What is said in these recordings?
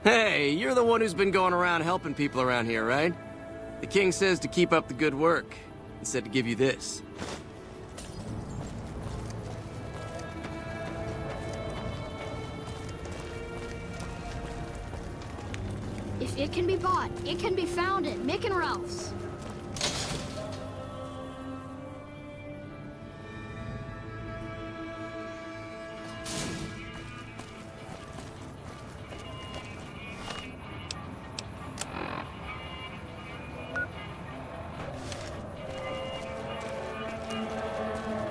Hey, you're the one who's been going around helping people around here, right? The king says to keep up the good work. He said to give you this. If it can be bought, it can be found at Mick and Ralph's.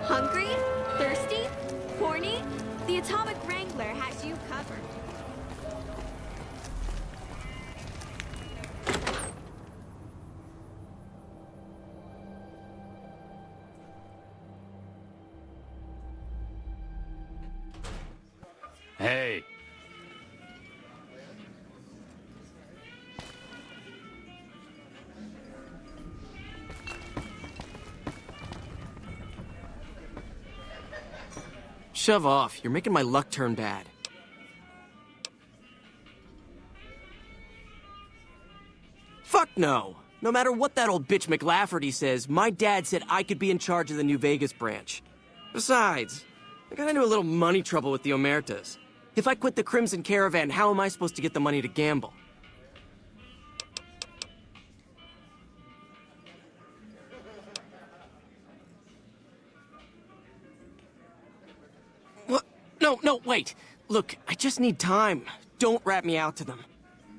Hungry? Thirsty? Horny? The Atomic Wrangler has you covered. Hey. Shove off. You're making my luck turn bad. Fuck no. No matter what that old bitch McLafferty says, my dad said I could be in charge of the New Vegas branch. Besides, I got into a little money trouble with the Omertas. If I quit the Crimson Caravan, how am I supposed to get the money to gamble? What? No, wait. Look, I just need time. Don't rat me out to them.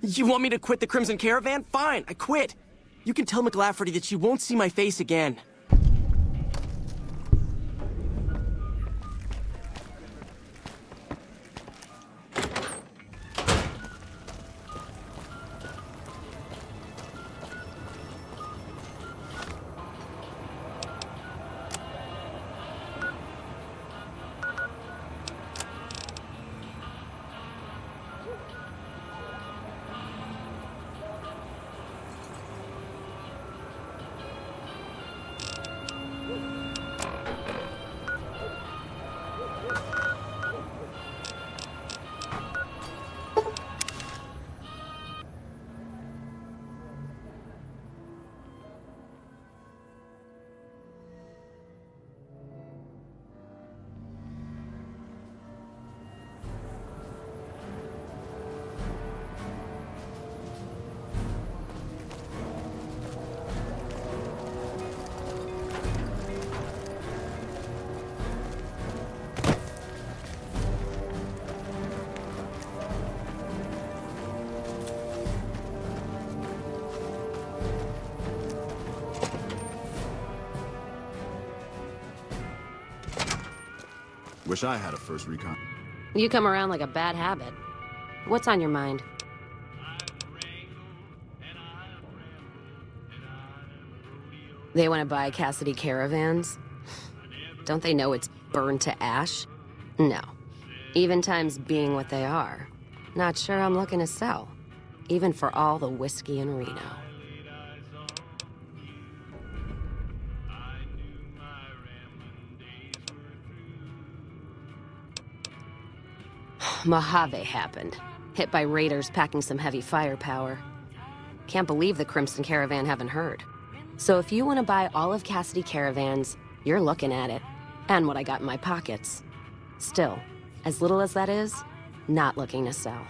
You want me to quit the Crimson Caravan? Fine, I quit. You can tell McLafferty that she won't see my face again. Wish I had a first recon. You come around like a bad habit. What's on your mind? They want to buy Cassidy caravans? Don't they know it's burned to ash? No. Even times being what they are. Not sure I'm looking to sell. Even for all the whiskey in Reno. Mojave happened. Hit by raiders packing some heavy firepower. Can't believe the Crimson Caravan haven't heard. So if you want to buy all of Cassidy caravans, you're looking at it. And what I got in my pockets. Still, as little as that is, not looking to sell.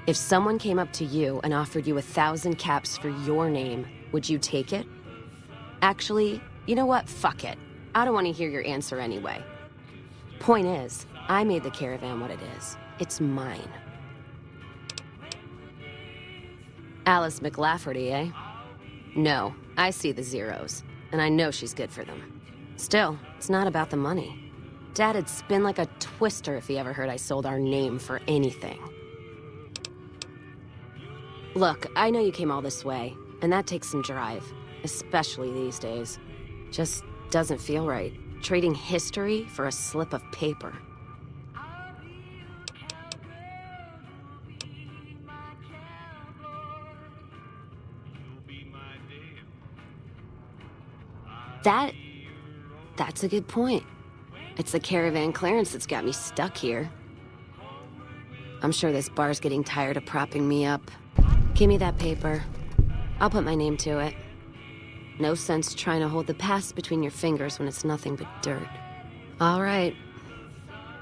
If someone came up to you and offered you 1,000 caps for your name, would you take it? Actually, you know what? Fuck it. I don't want to hear your answer anyway. Point is, I made the caravan what it is. It's mine. Alice McLafferty, eh? No, I see the zeros, and I know she's good for them. Still, it's not about the money. Dad'd spin like a twister if he ever heard I sold our name for anything. Look, I know you came all this way, and that takes some drive. Especially these days. Just doesn't feel right. Trading history for a slip of paper. That's a good point. It's the caravan clearance that's got me stuck here. I'm sure this bar's getting tired of propping me up. Give me that paper. I'll put my name to it. No sense trying to hold the past between your fingers when it's nothing but dirt. All right.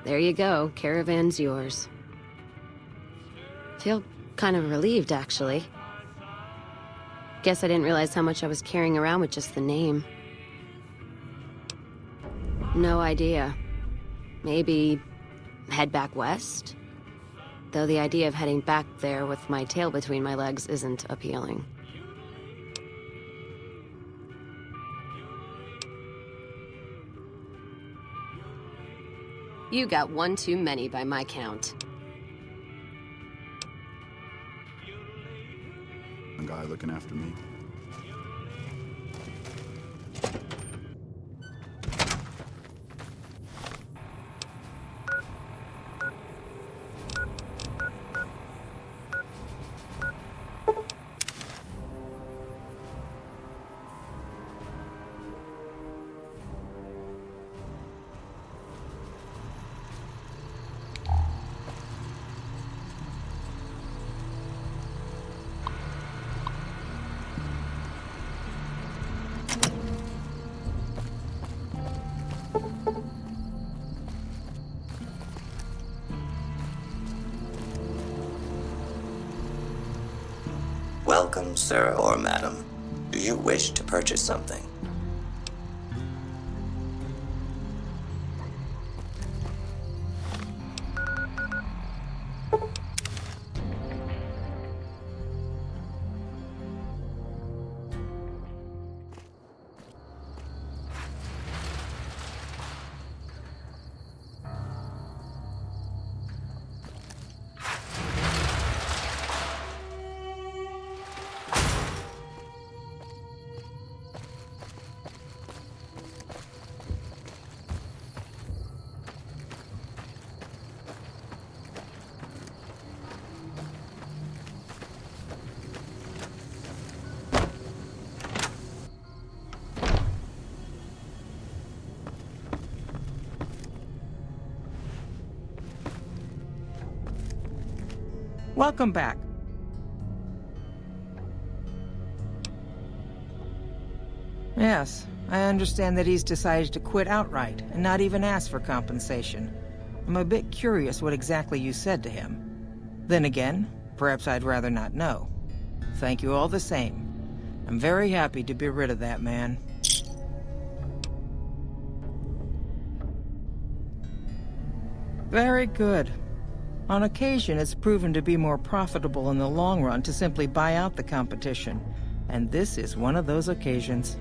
There you go. Caravan's yours. Feel kind of relieved, actually. Guess I didn't realize how much I was carrying around with just the name. No idea. Maybe head back west? Though the idea of heading back there with my tail between my legs isn't appealing. You got one too many by my count. A guy looking after me. Welcome, sir or madam. Do you wish to purchase something? Welcome back. Yes, I understand that he's decided to quit outright and not even ask for compensation. I'm a bit curious what exactly you said to him. Then again, perhaps I'd rather not know. Thank you all the same. I'm very happy to be rid of that man. Very good. On occasion, it's proven to be more profitable in the long run to simply buy out the competition. And this is one of those occasions.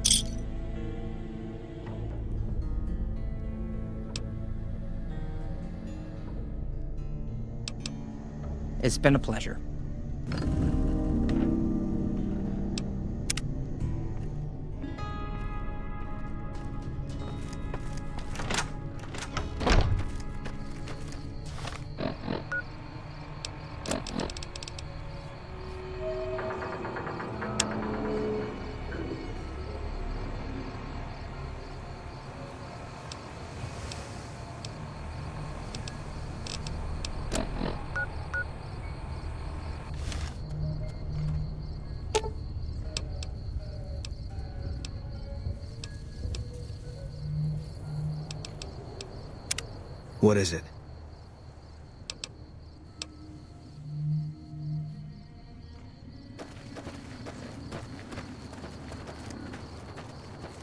It's been a pleasure. What is it?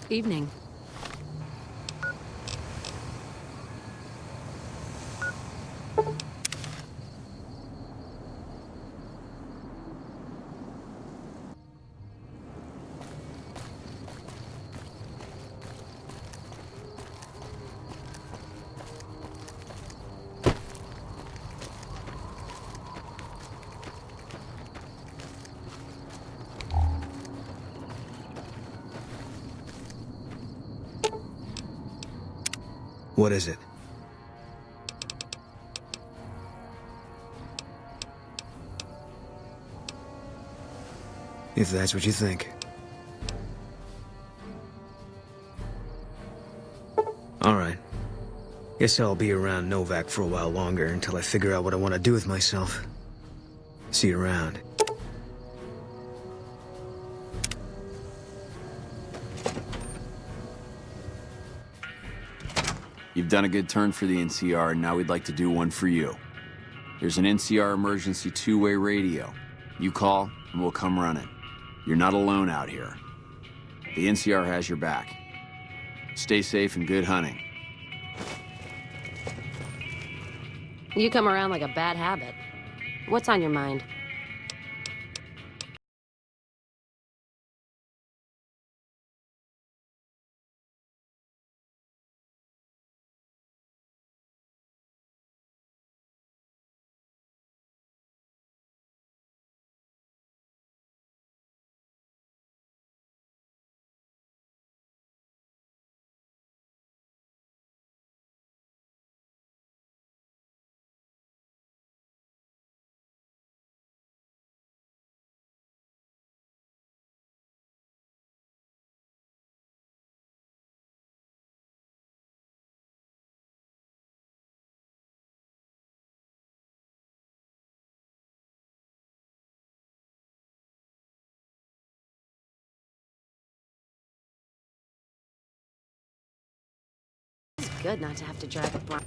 Evening. What is it? If that's what you think. Guess I'll be around Novak for a while longer until I figure out what I want to do with myself. See you around. You've done a good turn for the NCR, and now we'd like to do one for you. There's an NCR emergency two-way radio. You call, and we'll come running. You're not alone out here. The NCR has your back. Stay safe and good hunting. You come around like a bad habit. What's on your mind? It's good not to have to drive a blind.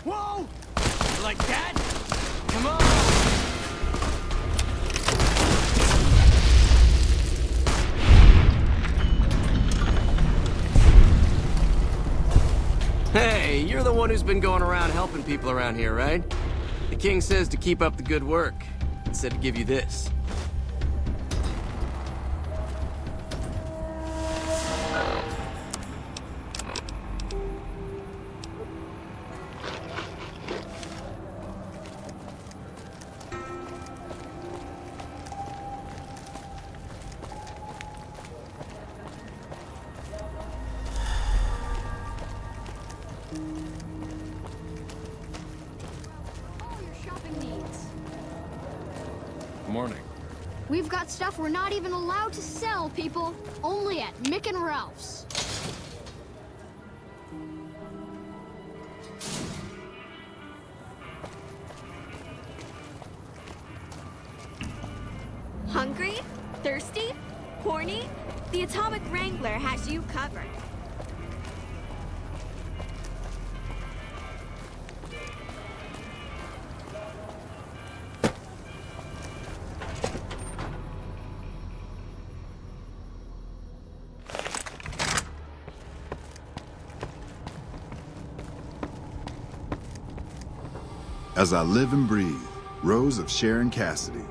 Whoa! Like that? Come on! Hey, you're the one who's been going around helping people around here, right? The king says to keep up the good work. He said to give you this. Morning. We've got stuff we're not even allowed to sell, people. Only at Mick and Ralph's. Hungry? Thirsty? Horny? The Atomic Wrangler has you covered. As I live and breathe, Rose of Sharon Cassidy,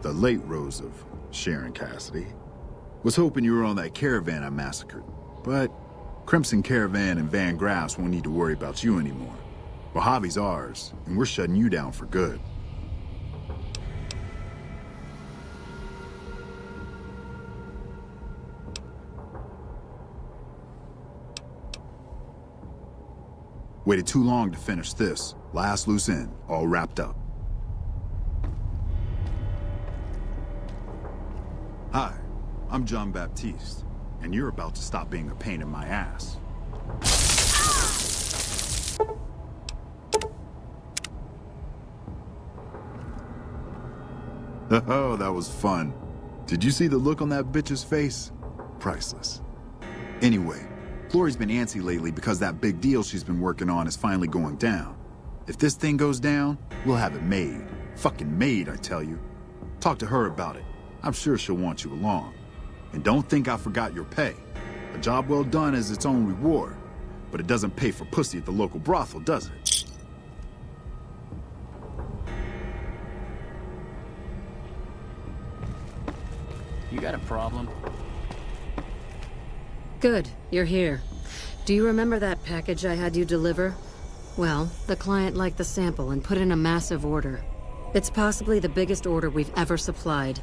the late Rose of Sharon Cassidy, was hoping you were on that caravan I massacred. But Crimson Caravan and Van Graffs won't need to worry about you anymore. Mojave's ours, and we're shutting you down for good. Waited too long to finish this. Last loose end, all wrapped up. Hi, I'm John Baptiste, and you're about to stop being a pain in my ass. Oh, that was fun. Did you see the look on that bitch's face? Priceless. Anyway, Glory's been antsy lately because that big deal she's been working on is finally going down. If this thing goes down, we'll have it made. Fucking made, I tell you. Talk to her about it. I'm sure she'll want you along. And don't think I forgot your pay. A job well done is its own reward, but it doesn't pay for pussy at the local brothel, does it? got a problem? Good, you're here. Do you remember that package I had you deliver? Well, the client liked the sample and put in a massive order. It's possibly the biggest order we've ever supplied.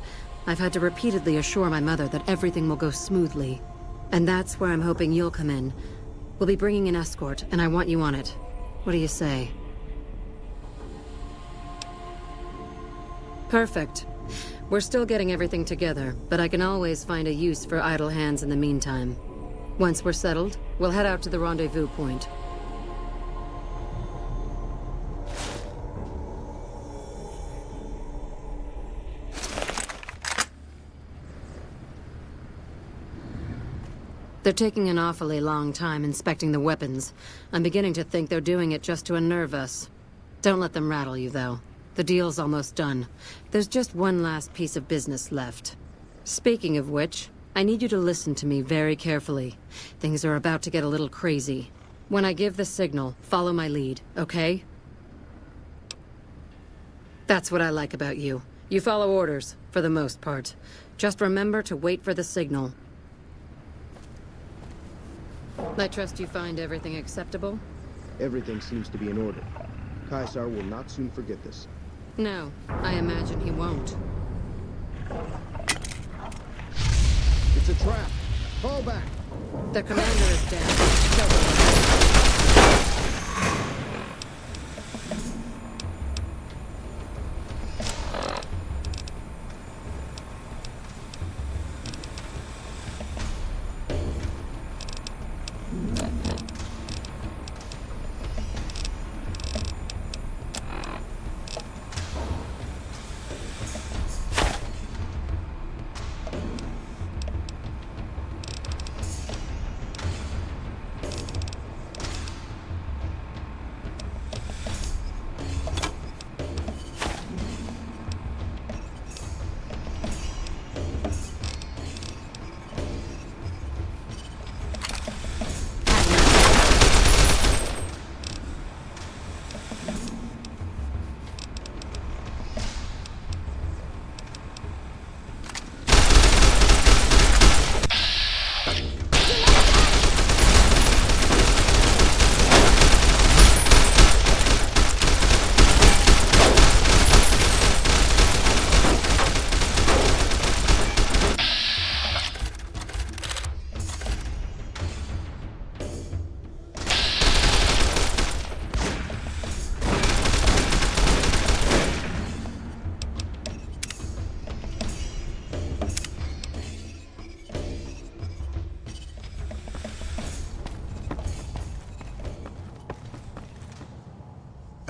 I've had to repeatedly assure my mother that everything will go smoothly. And that's where I'm hoping you'll come in. We'll be bringing an escort, and I want you on it. What do you say? Perfect. We're still getting everything together, but I can always find a use for idle hands in the meantime. Once we're settled, we'll head out to the rendezvous point. They're taking an awfully long time inspecting the weapons. I'm beginning to think they're doing it just to unnerve us. Don't let them rattle you, though. The deal's almost done. There's just one last piece of business left. Speaking of which, I need you to listen to me very carefully. Things are about to get a little crazy. When I give the signal, follow my lead, okay? That's what I like about you. You follow orders, for the most part. Just remember to wait for the signal. I trust you find everything acceptable? Everything seems to be in order. Caesar will not soon forget this. No, I imagine he won't. It's a trap! Fall back! The commander is dead. Kill the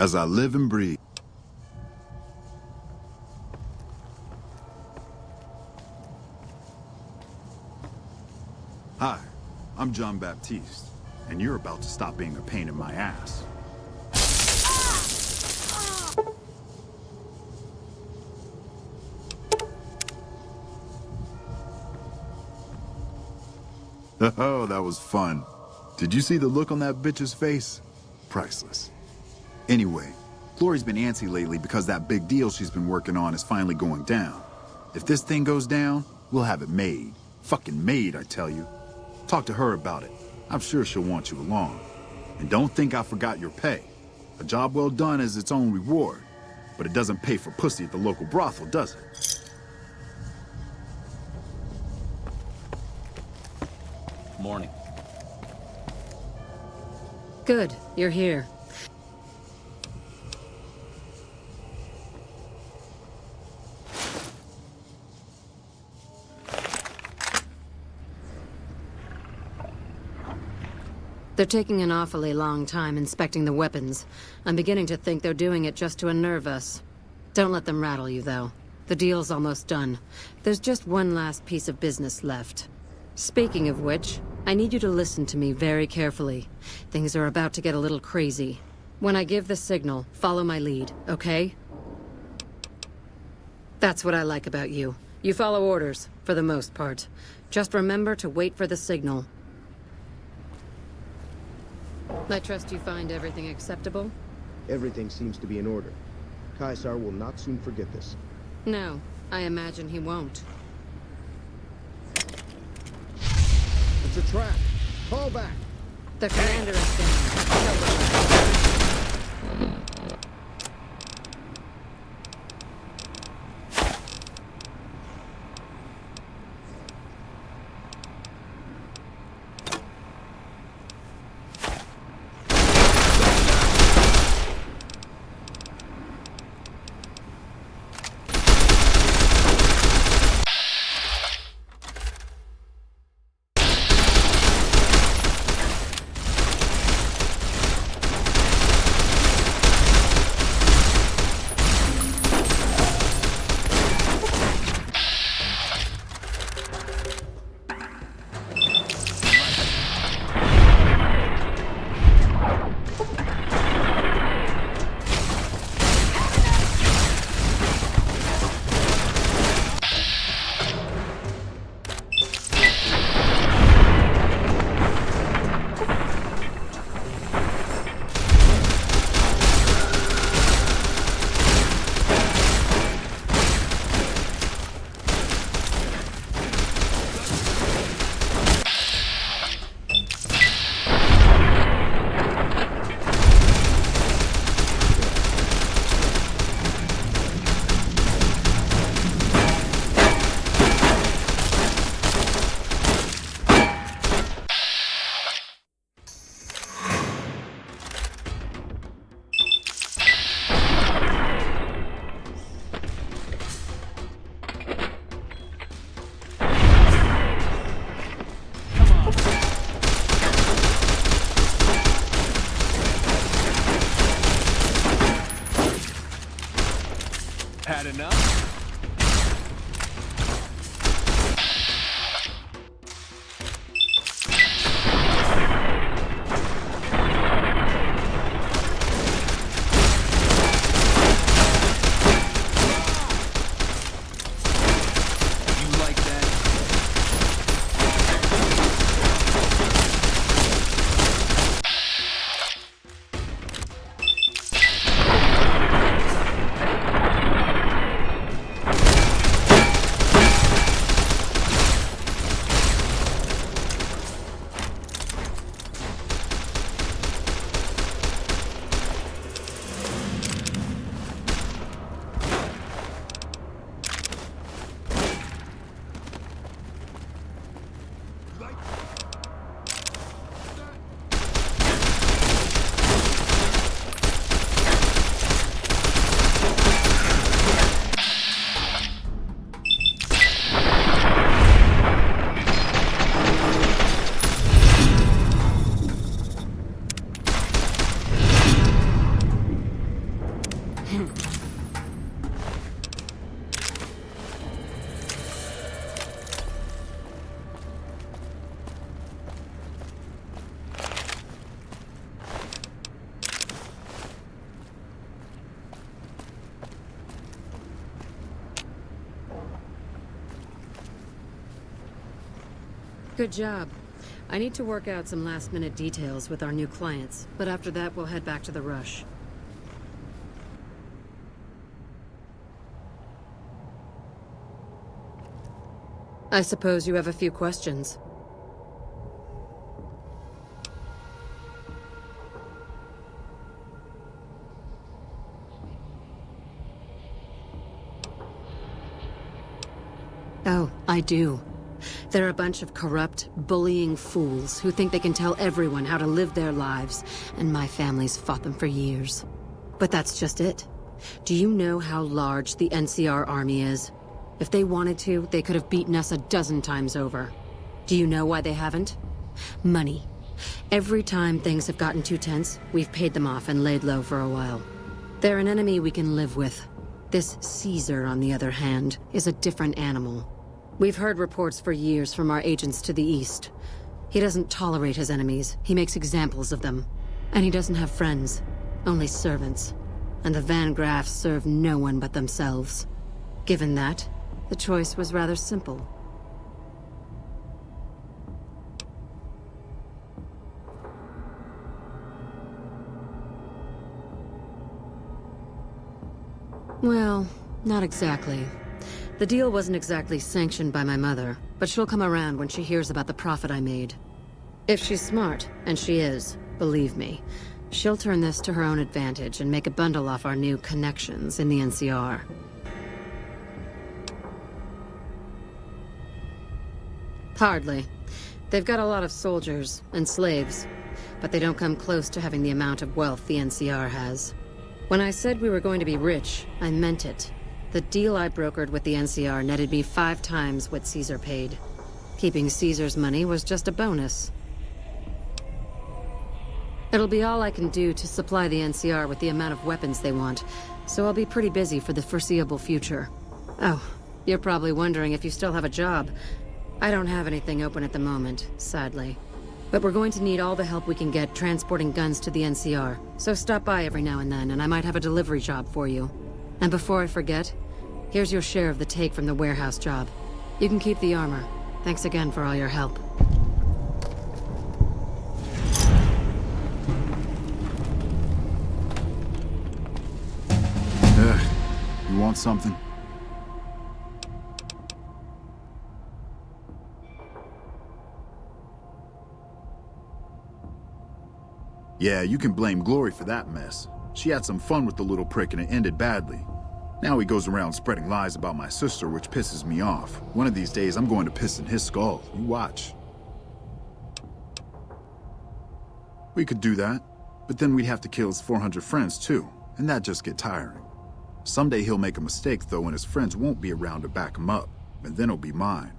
As I live and breathe. Hi, I'm John Baptiste, and you're about to stop being a pain in my ass. Oh, that was fun. Did you see the look on that bitch's face? Priceless. Anyway, Glory's been antsy lately because that big deal she's been working on is finally going down. If this thing goes down, we'll have it made. Fucking made, I tell you. Talk to her about it. I'm sure she'll want you along. And don't think I forgot your pay. A job well done is its own reward. But it doesn't pay for pussy at the local brothel, does it? Morning. Good, you're here. They're taking an awfully long time inspecting the weapons. I'm beginning to think they're doing it just to unnerve us. Don't let them rattle you, though. The deal's almost done. There's just one last piece of business left. Speaking of which, I need you to listen to me very carefully. Things are about to get a little crazy. When I give the signal, follow my lead, okay? That's what I like about you. You follow orders, for the most part. Just remember to wait for the signal. I trust you find everything acceptable? Everything seems to be in order. Caesar will not soon forget this. No, I imagine he won't. It's a trap. Fall back. The commander is down. Had enough? Good job. I need to work out some last-minute details with our new clients, but after that we'll head back to the rush. I suppose you have a few questions. Oh, I do. They're a bunch of corrupt, bullying fools who think they can tell everyone how to live their lives, and my family's fought them for years. But that's just it. Do you know how large the NCR army is? If they wanted to, they could have beaten us a dozen times over. Do you know why they haven't? Money. Every time things have gotten too tense, we've paid them off and laid low for a while. They're an enemy we can live with. This Caesar, on the other hand, is a different animal. We've heard reports for years from our agents to the east. He doesn't tolerate his enemies. He makes examples of them. And he doesn't have friends, only servants. And the Van Graffs serve no one but themselves. Given that, the choice was rather simple. Well, not exactly. The deal wasn't exactly sanctioned by my mother. but she'll come around when she hears about the profit I made. If she's smart, and she is, believe me, she'll turn this to her own advantage and make a bundle off our new connections in the NCR. Hardly. They've got a lot of soldiers and slaves, but they don't come close to having the amount of wealth the NCR has. When I said we were going to be rich, I meant it. The deal I brokered with the NCR netted me 5 times what Caesar paid. Keeping Caesar's money was just a bonus. It'll be all I can do to supply the NCR with the amount of weapons they want, so I'll be pretty busy for the foreseeable future. Oh, you're probably wondering if you still have a job. I don't have anything open at the moment, sadly. But we're going to need all the help we can get transporting guns to the NCR, so stop by every now and then, and I might have a delivery job for you. And before I forget, here's your share of the take from the warehouse job. You can keep the armor. Thanks again for all your help. You want something? Yeah, you can blame Glory for that mess. She had some fun with the little prick and it ended badly. Now he goes around spreading lies about my sister, which pisses me off. One of these days, I'm going to piss in his skull. You watch. We could do that, but then we'd have to kill his 400 friends too, and that'd just get tiring. Someday he'll make a mistake though, and his friends won't be around to back him up, and then it'll be mine.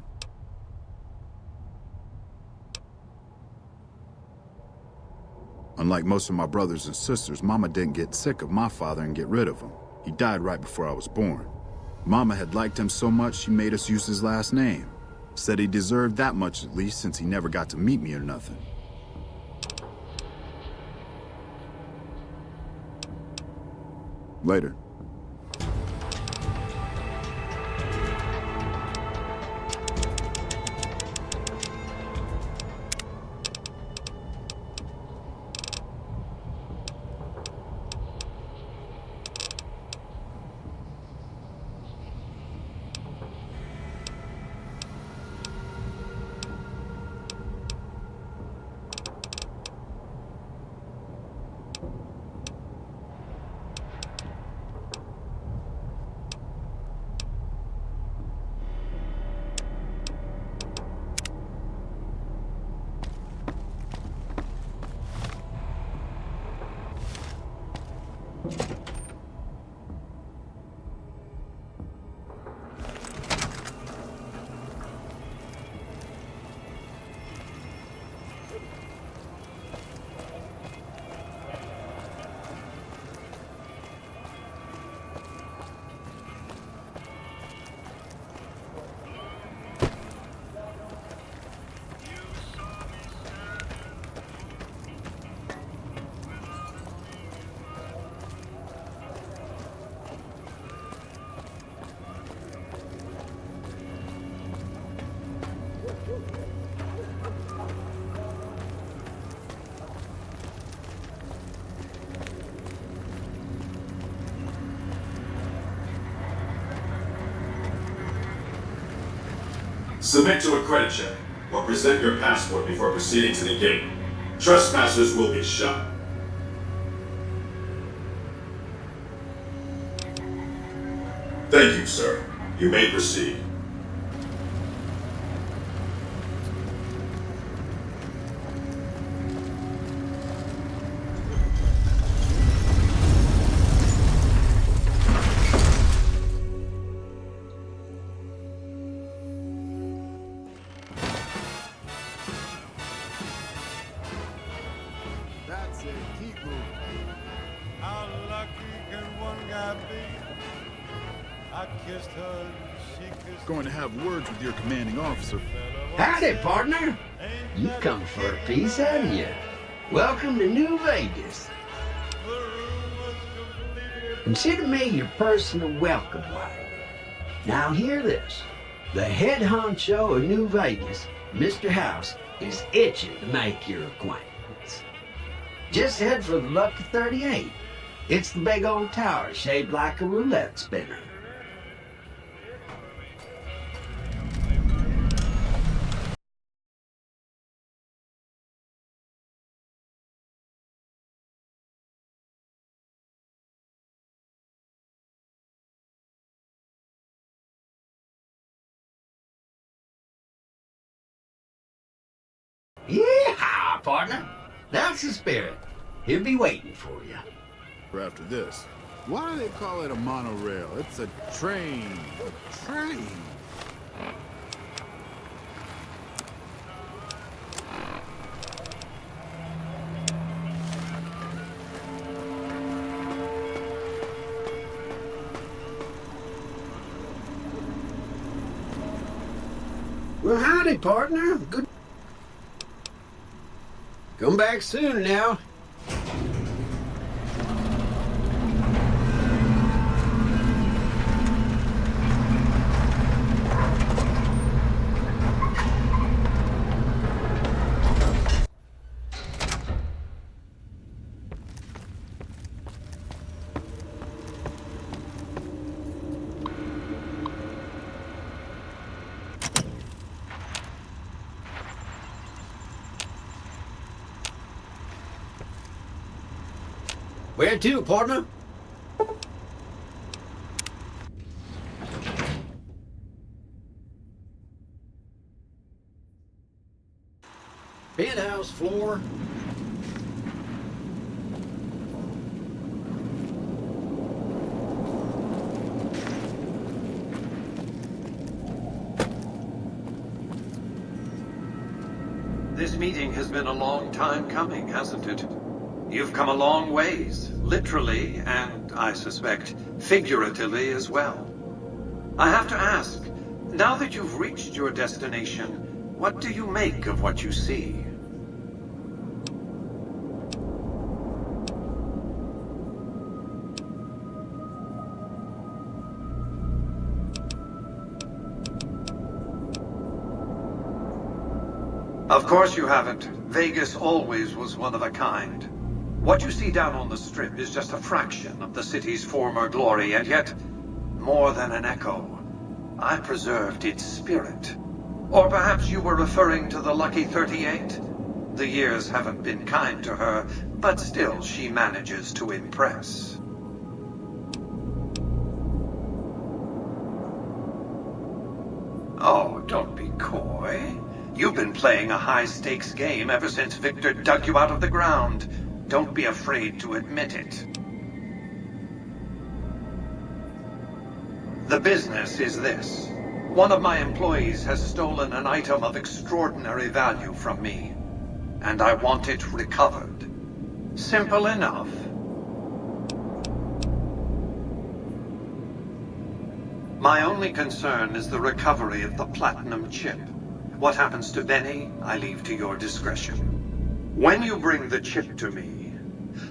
Unlike most of my brothers and sisters, Mama didn't get sick of my father and get rid of him. He died right before I was born. Mama had liked him so much she made us use his last name. Said he deserved that much at least since he never got to meet me or nothing. Later. Submit to a credit check, or present your passport before proceeding to the gate. Trespassers will be shot. Thank you, sir. You may proceed. Going to have words with your commanding officer. Howdy, partner. You come for a piece, haven't you? Welcome to New Vegas. Consider me your personal welcome wagon. Now hear this. The head honcho of New Vegas, Mr. House, is itching to make your acquaintance. Just head for the Lucky 38. It's the big old tower shaped like a roulette spinner. Yeah, partner. That's the spirit. He'll be waiting for you. After this, why do they call it a monorail? It's a train. A train. Well, howdy, partner. Good. Come back soon now. Where to, partner? Penthouse floor. This meeting has been a long time coming, hasn't it? You've come a long ways, literally, and I suspect figuratively as well. I have to ask, now that you've reached your destination, what do you make of what you see? Of course you haven't. Vegas always was one of a kind. What you see down on the Strip is just a fraction of the city's former glory, and yet, more than an echo, I preserved its spirit. Or perhaps you were referring to the Lucky 38? The years haven't been kind to her, but still she manages to impress. Oh, don't be coy. You've been playing a high-stakes game ever since Victor dug you out of the ground. Don't be afraid to admit it. The business is this. One of my employees has stolen an item of extraordinary value from me, and I want it recovered. Simple enough. My only concern is the recovery of the platinum chip. What happens to Benny, I leave to your discretion. When you bring the chip to me,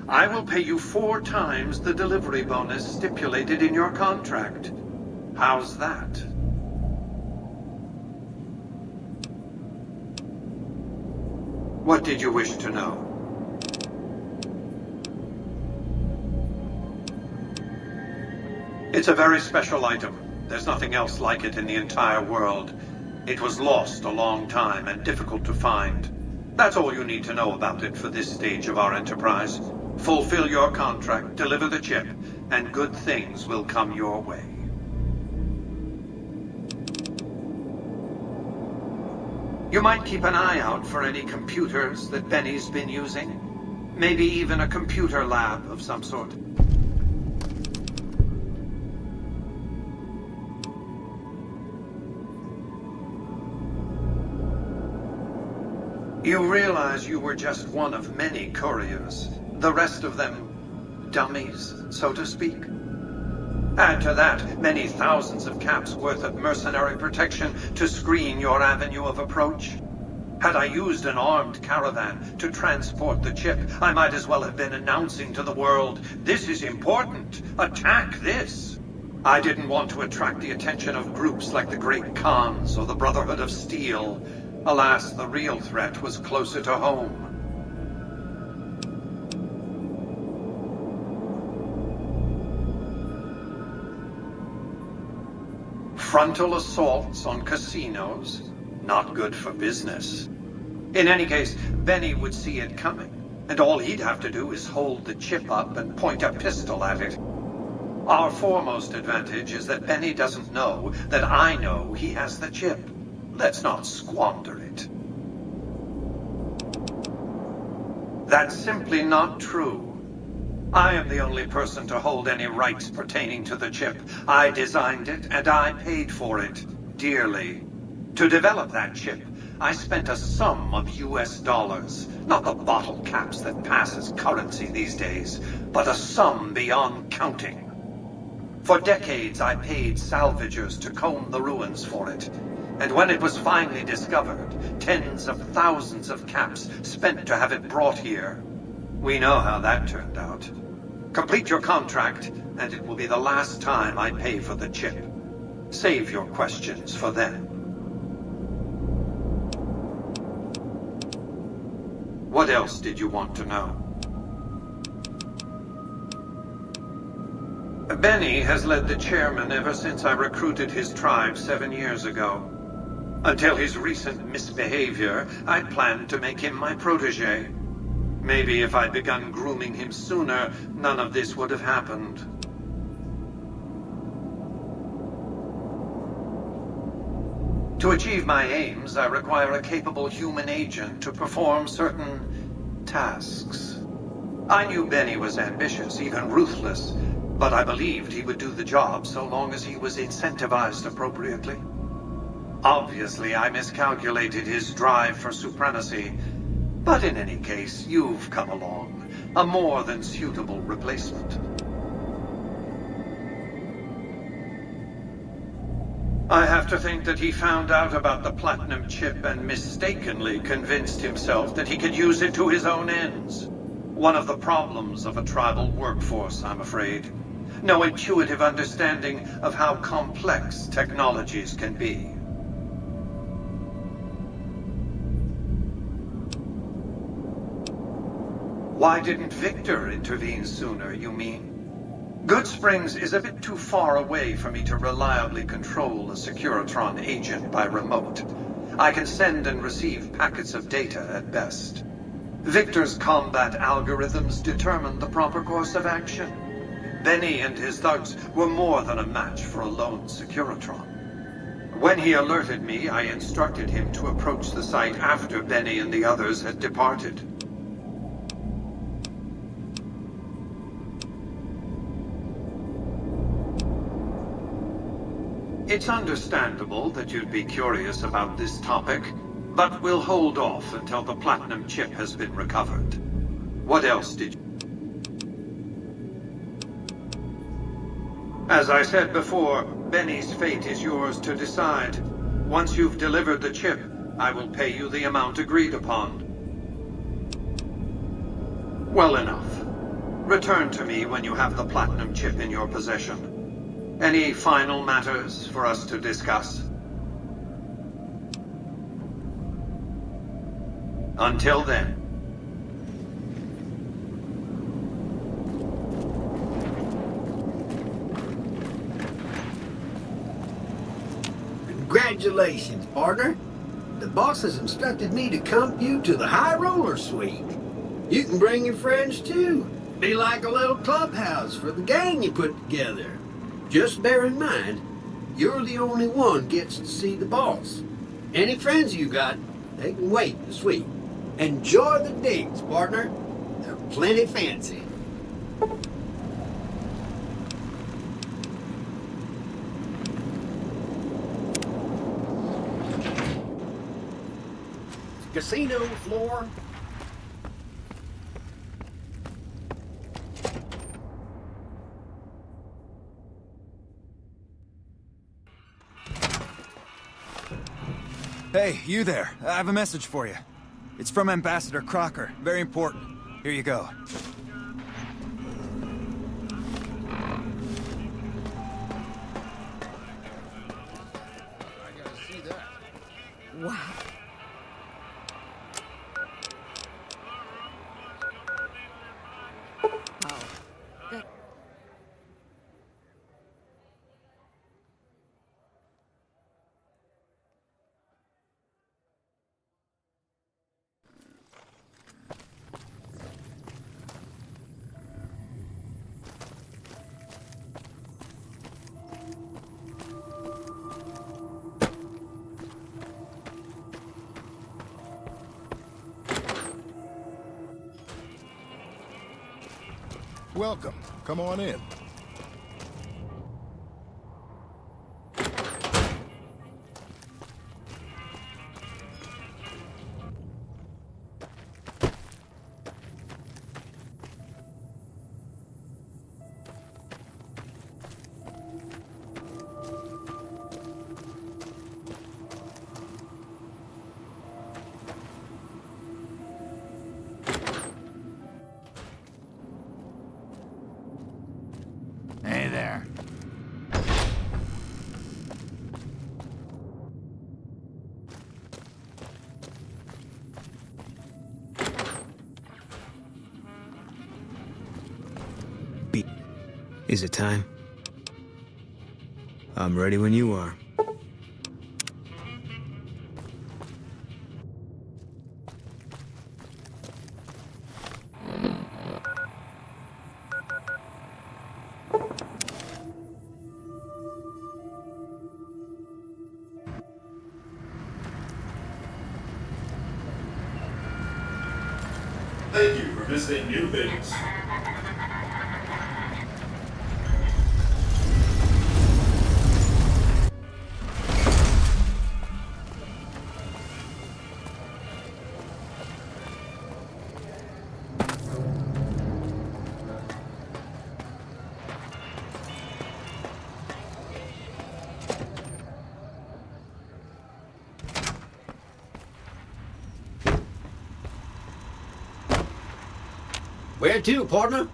I will pay you 4 times the delivery bonus stipulated in your contract. How's that? What did you wish to know? It's a very special item. There's nothing else like it in the entire world. It was lost a long time and difficult to find. That's all you need to know about it for this stage of our enterprise. Fulfill your contract, deliver the chip, and good things will come your way. You might keep an eye out for any computers that Benny's been using. Maybe even a computer lab of some sort. You realize you were just one of many couriers. The rest of them, dummies, so to speak. Add to that many thousands of caps worth of mercenary protection to screen your avenue of approach. Had I used an armed caravan to transport the chip, I might as well have been announcing to the world, this is important, attack this. I didn't want to attract the attention of groups like the Great Khans or the Brotherhood of Steel. Alas, the real threat was closer to home. Frontal assaults on casinos, not good for business. In any case, Benny would see it coming, and all he'd have to do is hold the chip up and point a pistol at it. Our foremost advantage is that Benny doesn't know that I know he has the chip. Let's not squander it. That's simply not true. I am the only person to hold any rights pertaining to the chip. I designed it, and I paid for it, dearly. To develop that chip, I spent a sum of US dollars. Not the bottle caps that pass as currency these days, but a sum beyond counting. For decades, I paid salvagers to comb the ruins for it. And when it was finally discovered, tens of thousands of caps spent to have it brought here. We know how that turned out. Complete your contract, and it will be the last time I pay for the chip. Save your questions for then. What else did you want to know? Benny has led the chairman ever since I recruited his tribe 7 years ago. Until his recent misbehavior, I planned to make him my protege. Maybe if I'd begun grooming him sooner, none of this would have happened. To achieve my aims, I require a capable human agent to perform certain tasks. I knew Benny was ambitious, even ruthless, but I believed he would do the job so long as he was incentivized appropriately. Obviously, I miscalculated his drive for supremacy, but in any case, you've come along, a more than suitable replacement. I have to think that he found out about the platinum chip and mistakenly convinced himself that he could use it to his own ends. One of the problems of a tribal workforce, I'm afraid. No intuitive understanding of how complex technologies can be. Why didn't Victor intervene sooner, you mean? Good Springs is a bit too far away for me to reliably control a Securitron agent by remote. I can send and receive packets of data at best. Victor's combat algorithms determine the proper course of action. Benny and his thugs were more than a match for a lone Securitron. When he alerted me, I instructed him to approach the site after Benny and the others had departed. It's understandable that you'd be curious about this topic, but we'll hold off until the platinum chip has been recovered. What else did you... As I said before, Benny's fate is yours to decide. Once you've delivered the chip, I will pay you the amount agreed upon. Well enough. Return to me when you have the platinum chip in your possession. Any final matters for us to discuss? Until then. Congratulations, partner. The boss has instructed me to comp you to the High Roller Suite. You can bring your friends too. Be like a little clubhouse for the gang you put together. Just bear in mind, you're the only one gets to see the boss. Any friends you got, they can wait in the suite. Enjoy the digs, partner. They're plenty fancy. Casino floor. Hey, you there. I have a message for you. It's from Ambassador Crocker. Very important. Here you go. I gotta see that. Wow. Welcome. Come on in. Hey there. Is it time? I'm ready when you are. Thank you for visiting New Vegas. Where to, partner?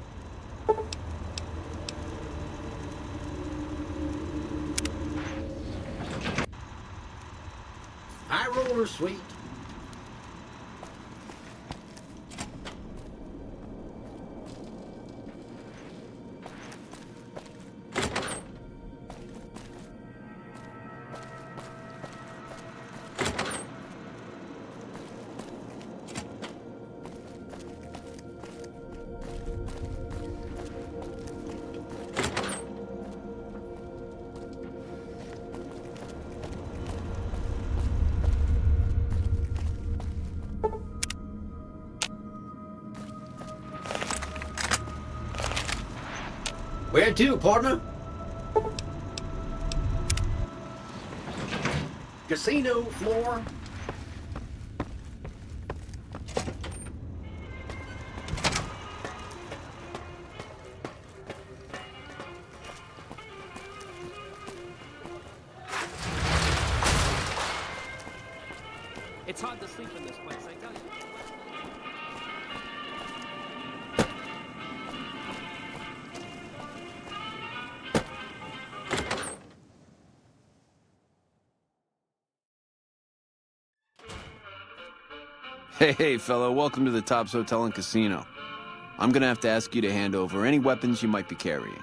High roller, sweet. Where to, partner? Casino floor. It's hard to sleep in this place, I tell you. Hey, fella, welcome to the Tops Hotel and Casino. I'm gonna have to ask you to hand over any weapons you might be carrying.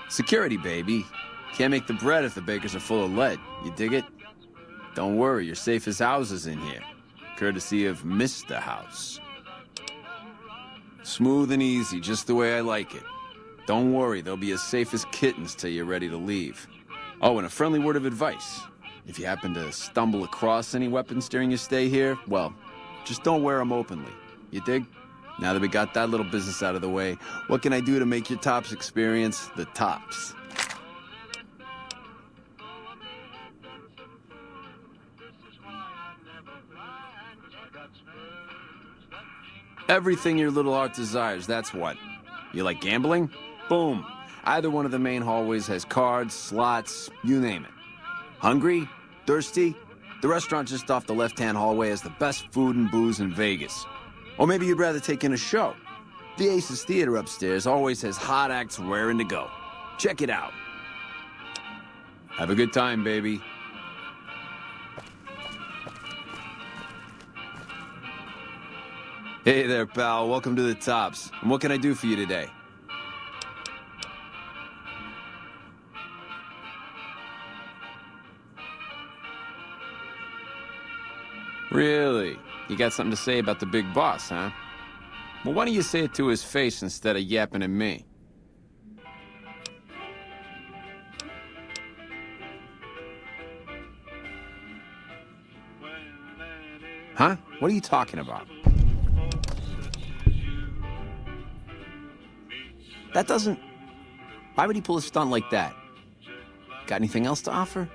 Security, baby. Can't make the bread if the bakers are full of lead. You dig it? Don't worry, you're safe as houses in here. Courtesy of Mr. House. Smooth and easy, just the way I like it. Don't worry, they'll be as safe as kittens till you're ready to leave. Oh, and a friendly word of advice. If you happen to stumble across any weapons during your stay here, well, just don't wear them openly. You dig? Now that we got that little business out of the way, what can I do to make your Tops experience the tops? Everything your little heart desires, that's what. You like gambling? Boom. Either one of the main hallways has cards, slots, you name it. Hungry? Thirsty? The restaurant just off the left-hand hallway has the best food and booze in Vegas. Or maybe you'd rather take in a show. The Aces Theater upstairs always has hot acts raring to go. Check it out. Have a good time, baby. Hey there, pal. Welcome to the Tops. And what can I do for you today? Really? You got something to say about the big boss, huh? Well, why don't you say it to his face instead of yapping at me? Huh? What are you talking about? That doesn't... Why would he pull a stunt like that? Got anything else to offer?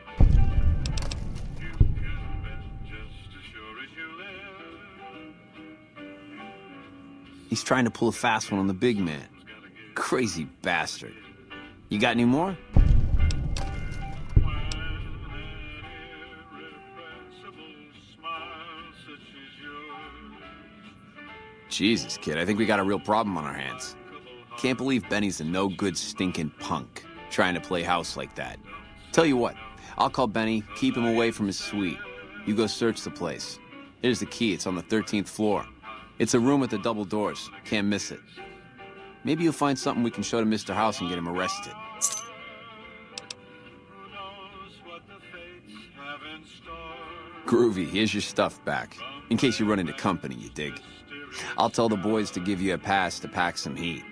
He's trying to pull a fast one on the big man. Crazy bastard. You got any more? Jesus, kid, I think we got a real problem on our hands. Can't believe Benny's a no-good stinking punk, trying to play house like that. Tell you what, I'll call Benny, keep him away from his suite. You go search the place. Here's the key, it's on the 13th floor. It's a room with the double doors, can't miss it. Maybe you'll find something we can show to Mr. House and get him arrested. Groovy, here's your stuff back. In case you run into company, you dig. I'll tell the boys to give you a pass to pack some heat.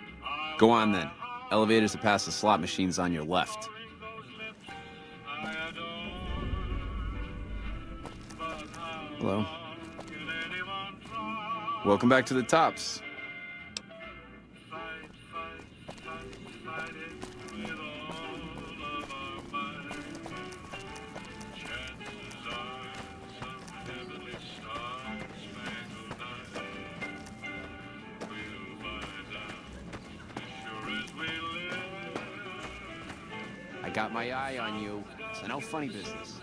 Go on then. Elevators to pass the slot machines on your left. Hello. Welcome back to the Tops. I got my eye on you, so no funny business.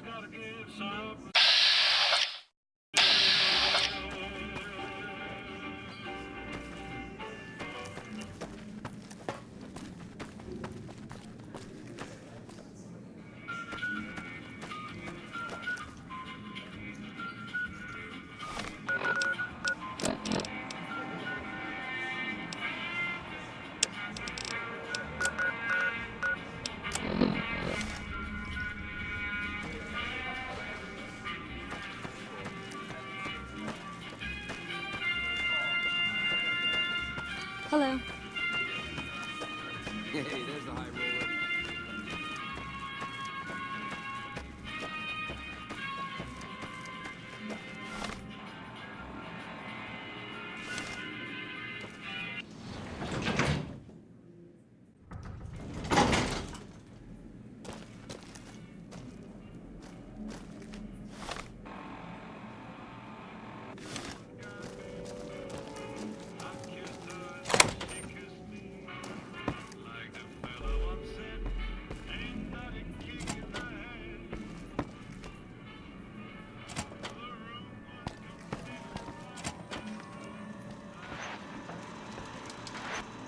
Hello. Hey, there's the high roller.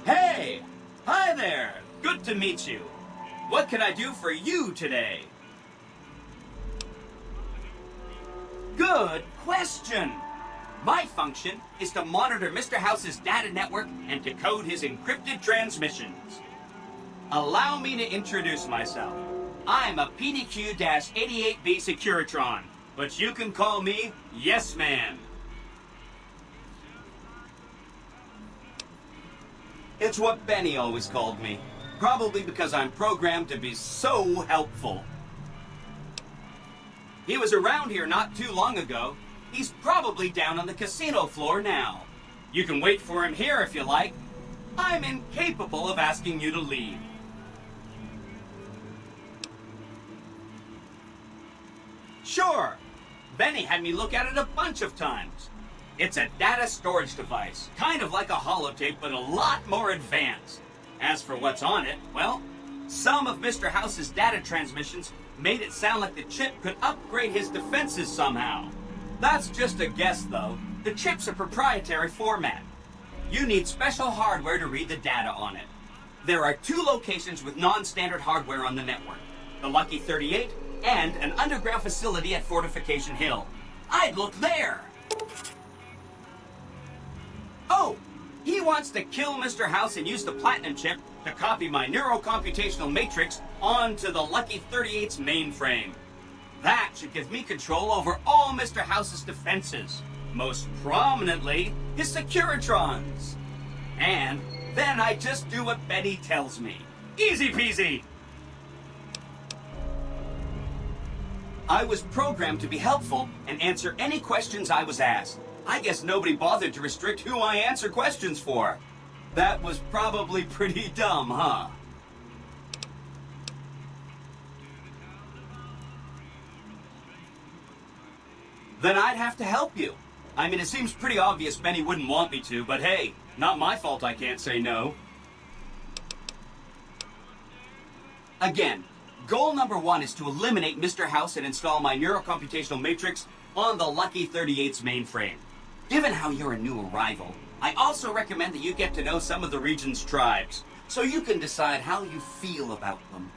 Hey! Hi there! Good to meet you. What can I do for you today? Good question! My function is to monitor Mr. House's data network and decode his encrypted transmissions. Allow me to introduce myself. I'm a PDQ-88B Securitron, but you can call me Yes Man. It's what Benny always called me. Probably because I'm programmed to be so helpful. He was around here not too long ago. He's probably down on the casino floor now. You can wait for him here if you like. I'm incapable of asking you to leave. Sure. Benny had me look at it a bunch of times. It's a data storage device, kind of like a holotape, but a lot more advanced. As for what's on it, well, some of Mr. House's data transmissions made it sound like the chip could upgrade his defenses somehow. That's just a guess, though. The chip's a proprietary format. You need special hardware to read the data on it. There are 2 locations with non-standard hardware on the network. The Lucky 38 and an underground facility at Fortification Hill. I'd look there! Oh, he wants to kill Mr. House and use the Platinum chip to copy my neurocomputational matrix onto the Lucky 38's mainframe. That should give me control over all Mr. House's defenses, most prominently his Securitrons. And then I just do what Benny tells me. Easy peasy! I was programmed to be helpful and answer any questions I was asked. I guess nobody bothered to restrict who I answer questions for. That was probably pretty dumb, huh? Then I'd have to help you. I mean, it seems pretty obvious Benny wouldn't want me to, but hey, not my fault I can't say no. Again, goal number 1 is to eliminate Mr. House and install my neurocomputational matrix on the Lucky 38's mainframe. Given how you're a new arrival, I also recommend that you get to know some of the region's tribes, so you can decide how you feel about them.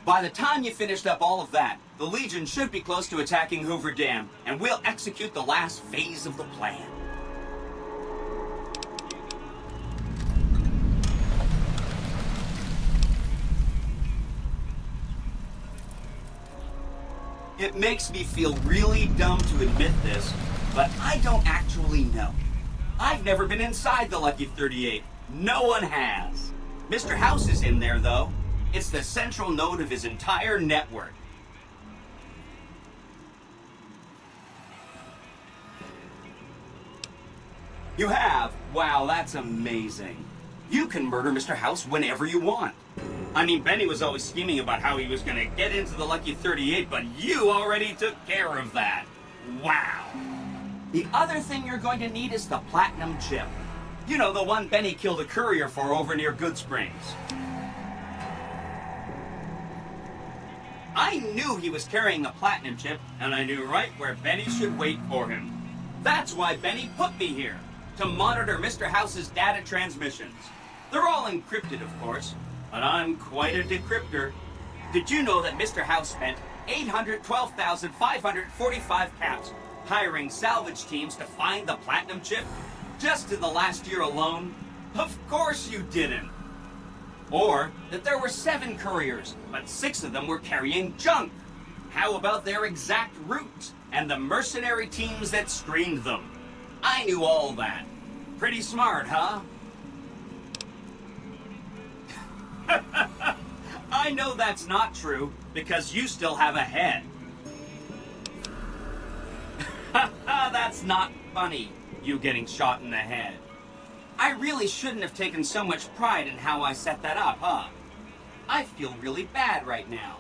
By the time you finished up all of that, the Legion should be close to attacking Hoover Dam, and we'll execute the last phase of the plan. It makes me feel really dumb to admit this, but I don't actually know. I've never been inside the Lucky 38. No one has. Mr. House is in there, though. It's the central node of his entire network. You have? Wow, that's amazing. You can murder Mr. House whenever you want. I mean, Benny was always scheming about how he was going to get into the Lucky 38, but you already took care of that. Wow. The other thing you're going to need is the platinum chip. You know, the one Benny killed a courier for over near Good Springs. I knew he was carrying a platinum chip, and I knew right where Benny should wait for him. That's why Benny put me here, to monitor Mr. House's data transmissions. They're all encrypted, of course, but I'm quite a decryptor. Did you know that Mr. House spent 812,545 caps hiring salvage teams to find the platinum chip? Just in the last year alone? Of course you didn't. Or that there were 7 couriers, but 6 of them were carrying junk. How about their exact routes and the mercenary teams that screened them? I knew all that. Pretty smart, huh? I know that's not true, because you still have a head. That's not funny, you getting shot in the head. I really shouldn't have taken so much pride in how I set that up, huh? I feel really bad right now.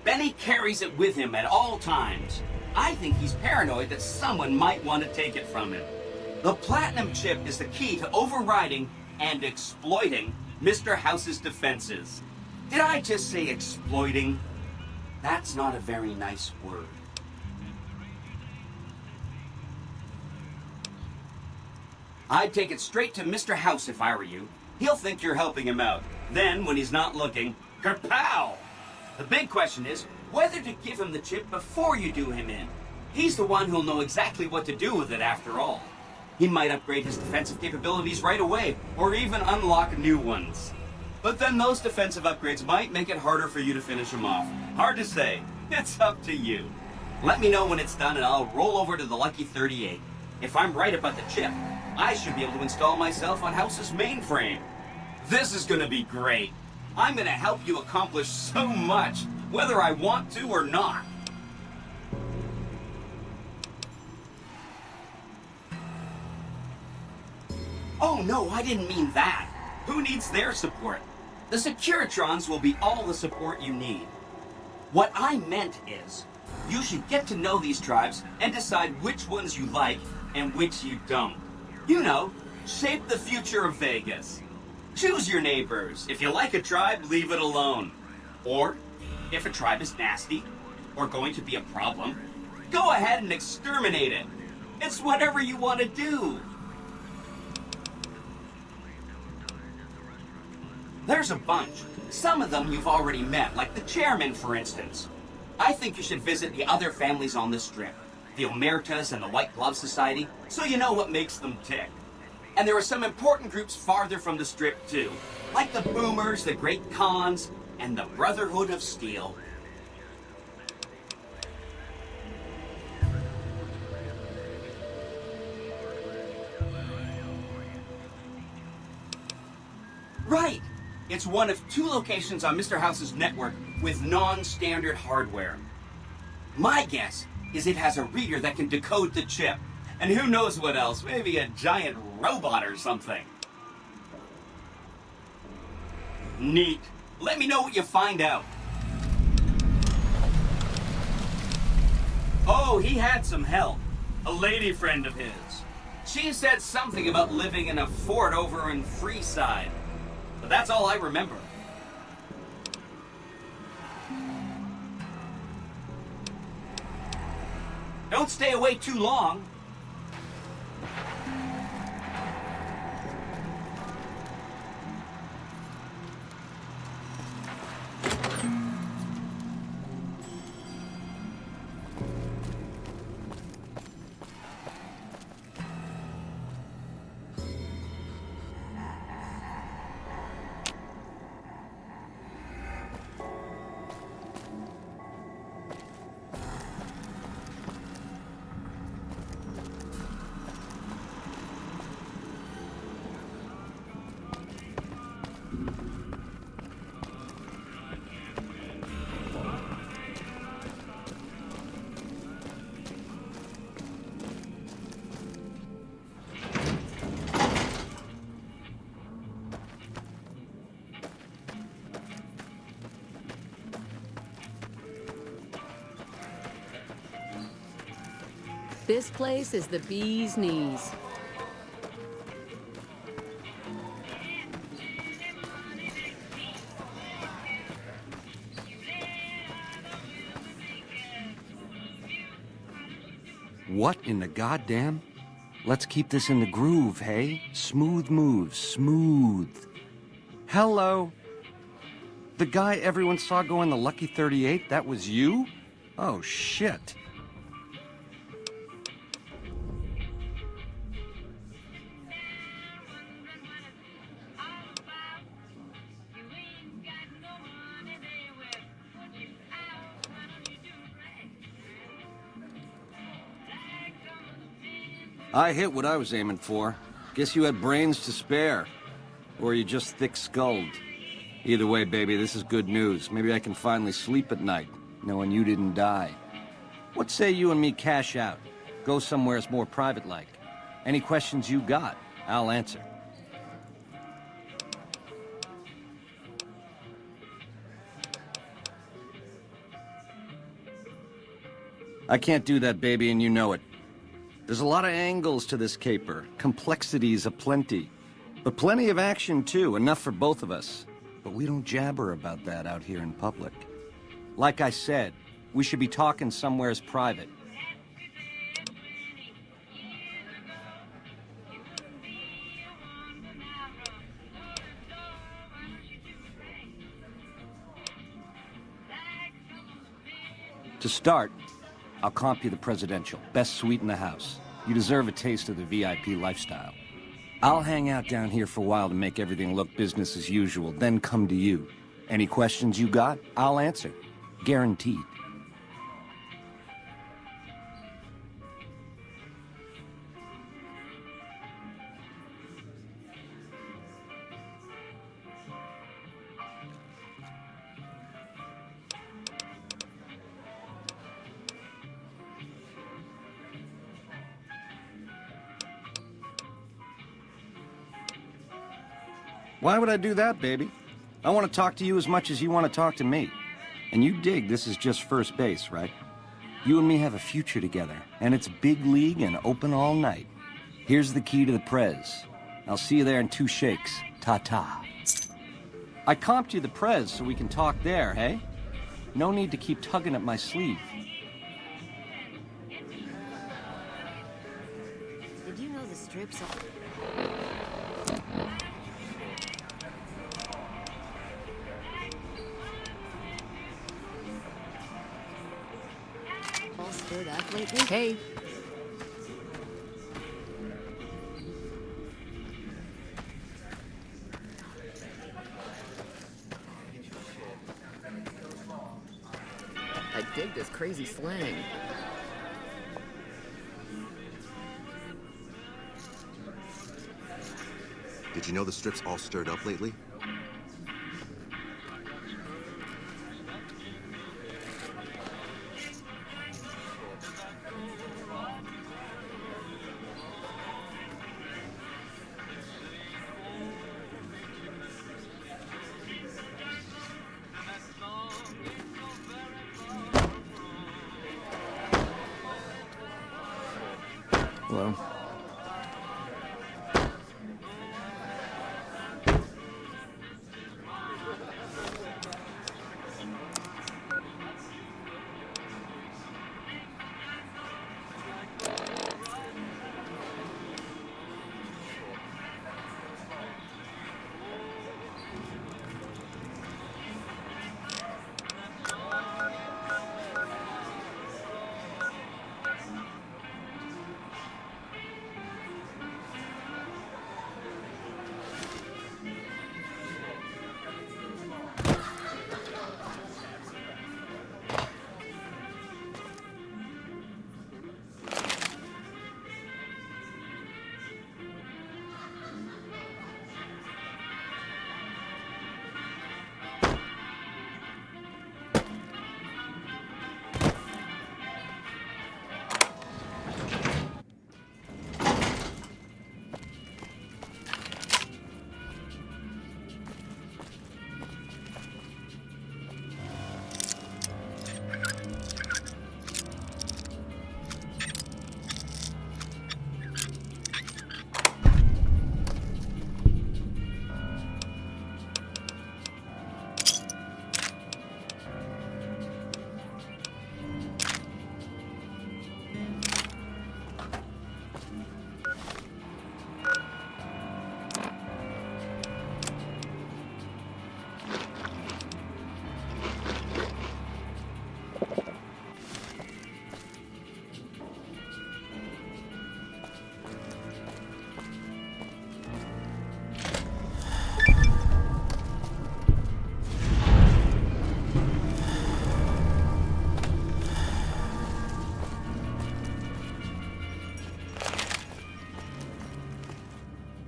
Benny carries it with him at all times. I think he's paranoid that someone might want to take it from him. The platinum chip is the key to overriding and exploiting Mr. House's defenses. Did I just say exploiting? That's not a very nice word. I'd take it straight to Mr. House if I were you. He'll think you're helping him out. Then, when he's not looking, kerpow! The big question is whether to give him the chip before you do him in. He's the one who'll know exactly what to do with it after all. He might upgrade his defensive capabilities right away, or even unlock new ones. But then those defensive upgrades might make it harder for you to finish him off. Hard to say. It's up to you. Let me know when it's done and I'll roll over to the Lucky 38. If I'm right about the chip, I should be able to install myself on House's mainframe. This is gonna be great. I'm gonna help you accomplish so much, whether I want to or not. Oh no, I didn't mean that. Who needs their support? The Securitrons will be all the support you need. What I meant is, you should get to know these tribes and decide which ones you like and which you don't. You know, shape the future of Vegas. Choose your neighbors. If you like a tribe, leave it alone. Or, if a tribe is nasty, or going to be a problem, go ahead and exterminate it. It's whatever you want to do. There's a bunch. Some of them you've already met, like the chairman, for instance. I think you should visit the other families on the strip, the Omertas and the White Glove Society, so you know what makes them tick. And there are some important groups farther from the strip, too, like the Boomers, the Great Khans, and the Brotherhood of Steel. Right! It's one of 2 locations on Mr. House's network with non-standard hardware. My guess is it has a reader that can decode the chip. And who knows what else, maybe a giant robot or something. Neat. Let me know what you find out. Oh, he had some help. A lady friend of his. She said something about living in a fort over in Freeside. But that's all I remember. Don't stay away too long. This place is the bee's knees. What in the goddamn? Let's keep this in the groove, hey? Smooth moves, smooth. Hello? The guy everyone saw go in the Lucky 38, that was you? Oh, shit. I hit what I was aiming for. Guess you had brains to spare. Or you just thick-skulled. Either way, baby, this is good news. Maybe I can finally sleep at night, knowing you didn't die. What say you and me cash out? Go somewheres more private-like. Any questions you got, I'll answer. I can't do that, baby, and you know it. There's a lot of angles to this caper, complexities aplenty. But plenty of action, too, enough for both of us. But we don't jabber about that out here in public. Like I said, we should be talking somewheres private. To start, I'll comp you the presidential, best suite in the house. You deserve a taste of the VIP lifestyle. I'll hang out down here for a while to make everything look business as usual, then come to you. Any questions you got, I'll answer. Guaranteed. Why would I do that, baby? I want to talk to you as much as you want to talk to me. And you dig this is just first base, right? You and me have a future together, and it's big league and open all night. Here's the key to the Prez. I'll see you there in 2 shakes. Ta-ta. I comped you the Prez so we can talk there, hey? No need to keep tugging at my sleeve. Did you know the strips are... all stirred up lately? Hey. I dig this crazy slang. Did you know the strip's all stirred up lately? Hello.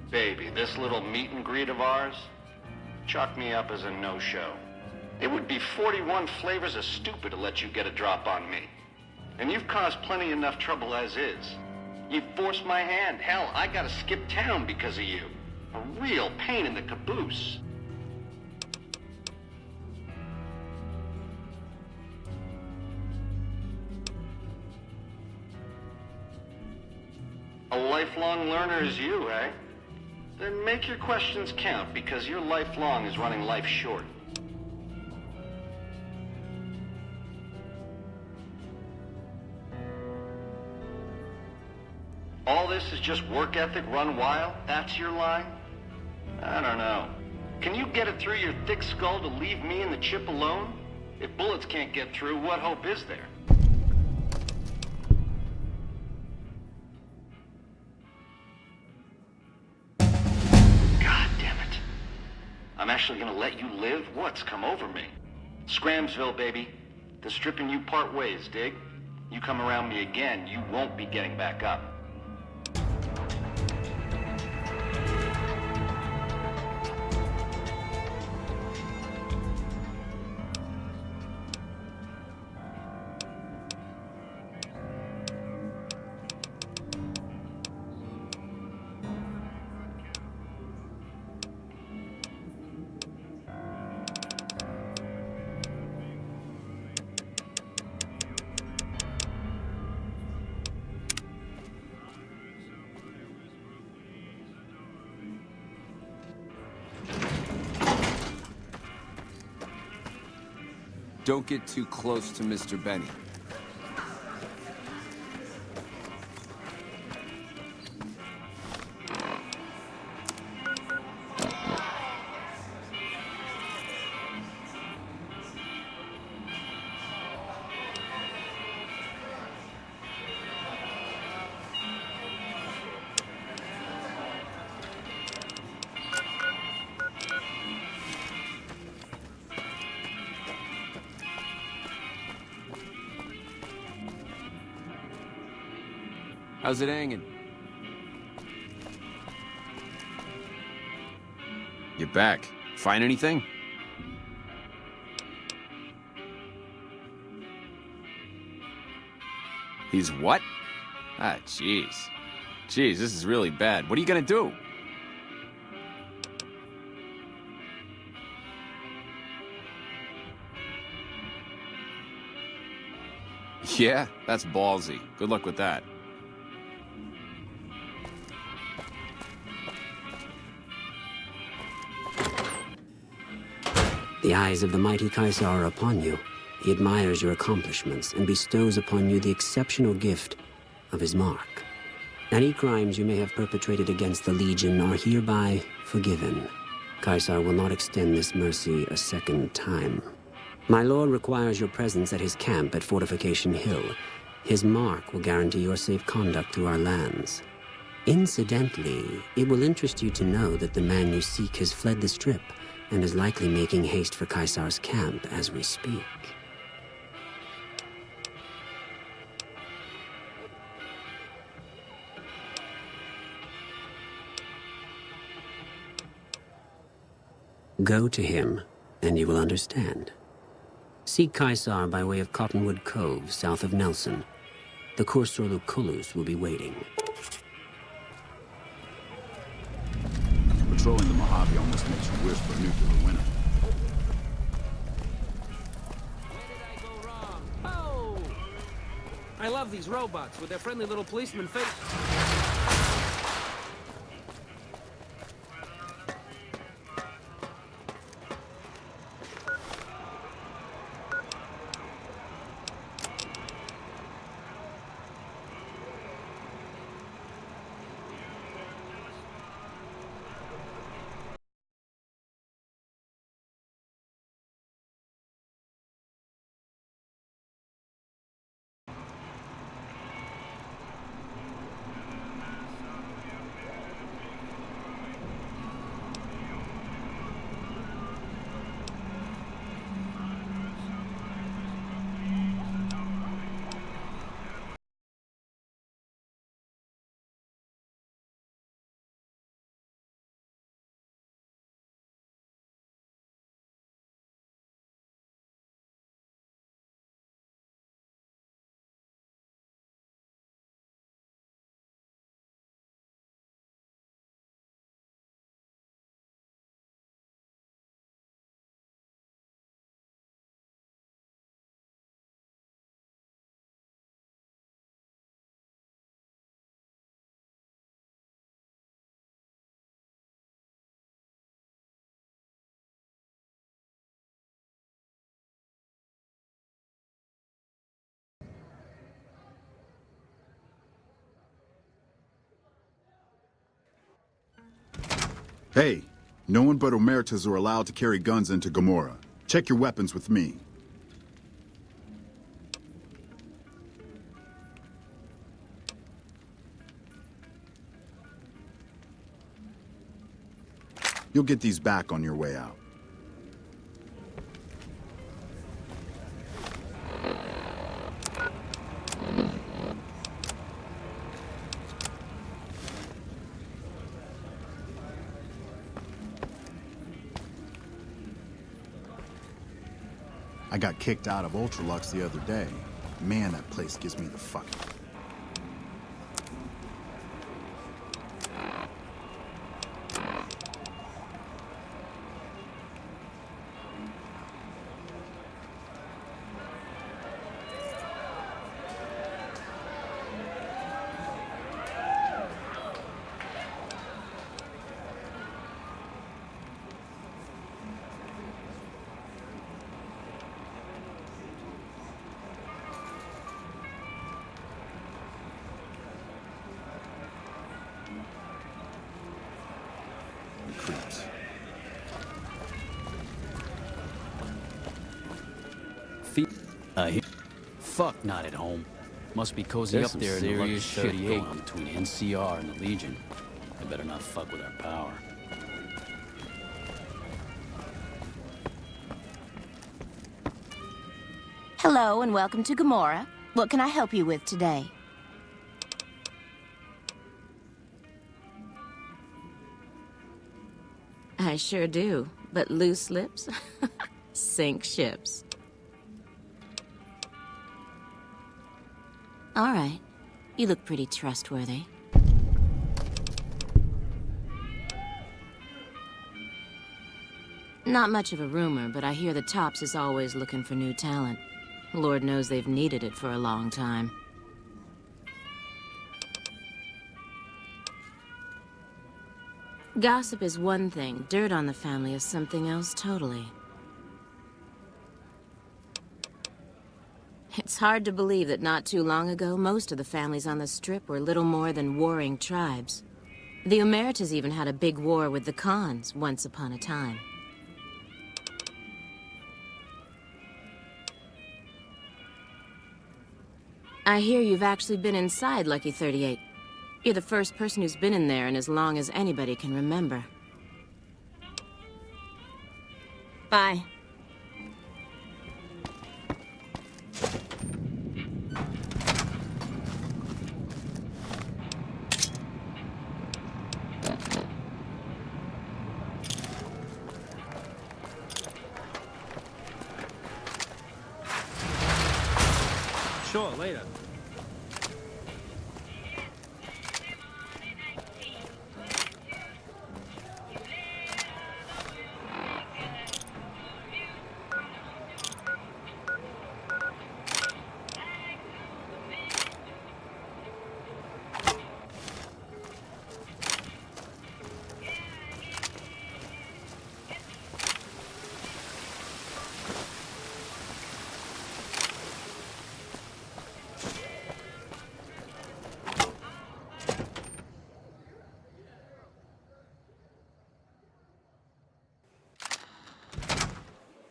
Baby, this little meet and greet of ours, chalk me up as a no-show. It would be 41 flavors of stupid to let you get a drop on me. And you've caused plenty enough trouble as is. You've forced my hand. Hell, I gotta skip town because of you. A real pain in the caboose. A lifelong learner is you, eh? Then make your questions count, because your lifelong is running life short. All this is just work ethic run wild? That's your line? I don't know. Can you get it through your thick skull to leave me and the chip alone? If bullets can't get through, what hope is there? I'm actually gonna let you live? What's come over me? Scramsville, baby. The stripping you part ways, dig? You come around me again, you won't be getting back up. Don't get too close to Mr. Benny. How's it hanging? You're back. Find anything? He's what? Ah, jeez. Jeez, this is really bad. What are you gonna do? Yeah, that's ballsy. Good luck with that. eyes of the mighty Caesar are upon you. He admires your accomplishments and bestows upon you the exceptional gift of his mark. Any crimes you may have perpetrated against the Legion are hereby forgiven. Caesar will not extend this mercy a second time. My lord requires your presence at his camp at Fortification Hill. His mark will guarantee your safe conduct through our lands. Incidentally, it will interest you to know that the man you seek has fled the Strip and is likely making haste for Caesar's camp as we speak. Go to him, and you will understand. Seek Caesar by way of Cottonwood Cove, south of Nelson. The Cursor Lucullus will be waiting. Patrolling the Mojave almost makes you wish for a nuclear winter. I love these robots with their friendly little policeman face. Hey, no one but Omertas are allowed to carry guns into Gomorrah. Check your weapons with me. You'll get these back on your way out. I got kicked out of Ultralux the other day. Man, that place gives me the fuck. Fuck, not at home. Must be cozy up there in the Lucky 38 between NCR and the Legion. I better not fuck with our power. Hello and welcome to Gomorrah. What can I help you with today? I sure do, but loose lips sink ships. All right. You look pretty trustworthy. Not much of a rumor, but I hear the Tops is always looking for new talent. Lord knows they've needed it for a long time. Gossip is one thing, dirt on the family is something else totally. It's hard to believe that not too long ago, most of the families on the Strip were little more than warring tribes. The Omertas even had a big war with the Khans once upon a time. I hear you've actually been inside Lucky 38. You're the first person who's been in there in as long as anybody can remember. Bye. Sure, later.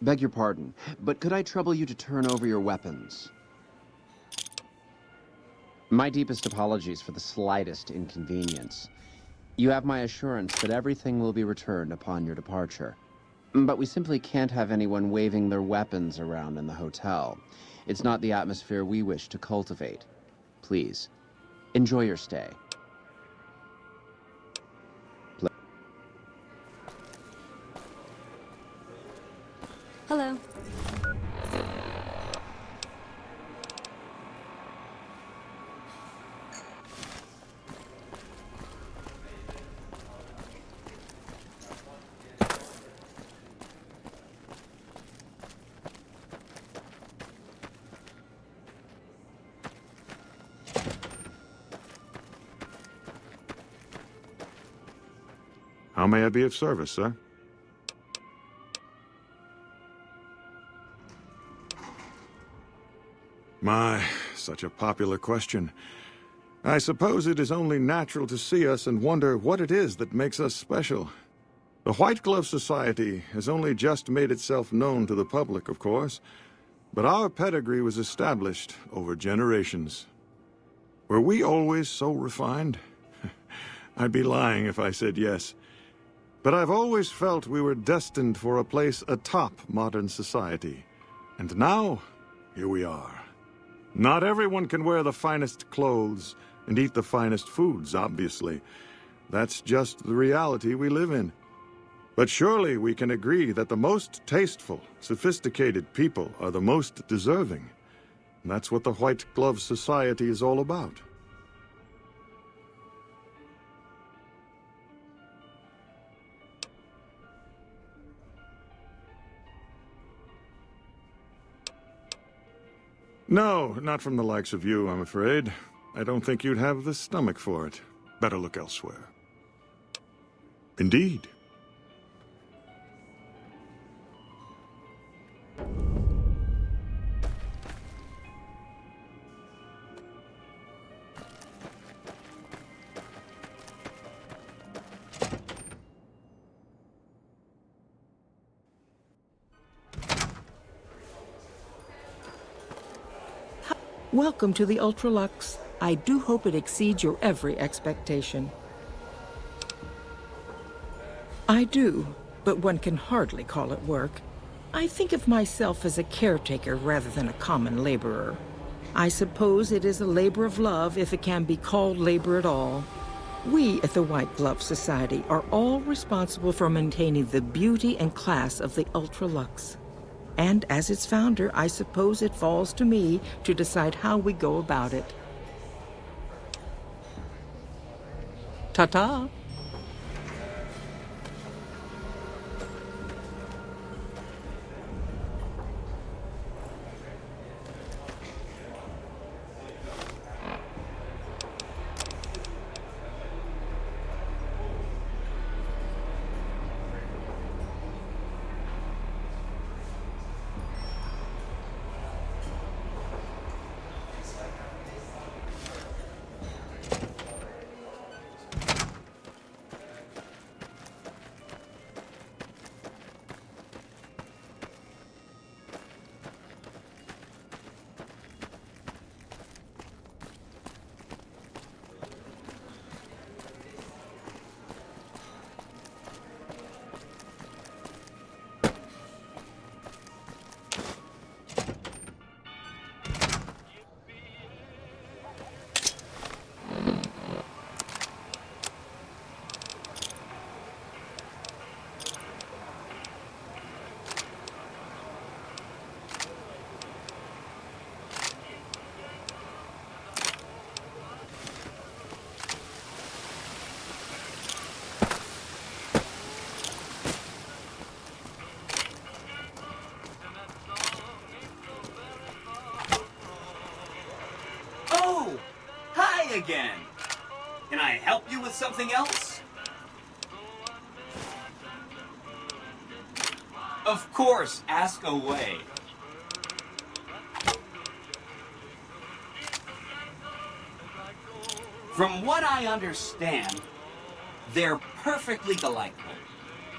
Beg your pardon, but could I trouble you to turn over your weapons? My deepest apologies for the slightest inconvenience. You have my assurance that everything will be returned upon your departure. But we simply can't have anyone waving their weapons around in the hotel. It's not the atmosphere we wish to cultivate. Please, enjoy your stay. Hello. How may I be of service, sir? My, such a popular question. I suppose it is only natural to see us and wonder what it is that makes us special. The White Glove Society has only just made itself known to the public, of course, but our pedigree was established over generations. Were we always so refined? I'd be lying if I said yes. But I've always felt we were destined for a place atop modern society. And now, here we are. Not everyone can wear the finest clothes and eat the finest foods, obviously. That's just the reality we live in. But surely we can agree that the most tasteful, sophisticated people are the most deserving. And that's what the White Glove Society is all about. No, not from the likes of you, I'm afraid. I don't think you'd have the stomach for it. Better look elsewhere. Indeed. Welcome to the Ultralux. I do hope it exceeds your every expectation. I do, but one can hardly call it work. I think of myself as a caretaker rather than a common laborer. I suppose it is a labor of love if it can be called labor at all. We at the White Glove Society are all responsible for maintaining the beauty and class of the Ultralux. And as its founder, I suppose it falls to me to decide how we go about it. Ta-ta! again. Can I help you with something else? Of course, ask away. From what I understand, they're perfectly delightful.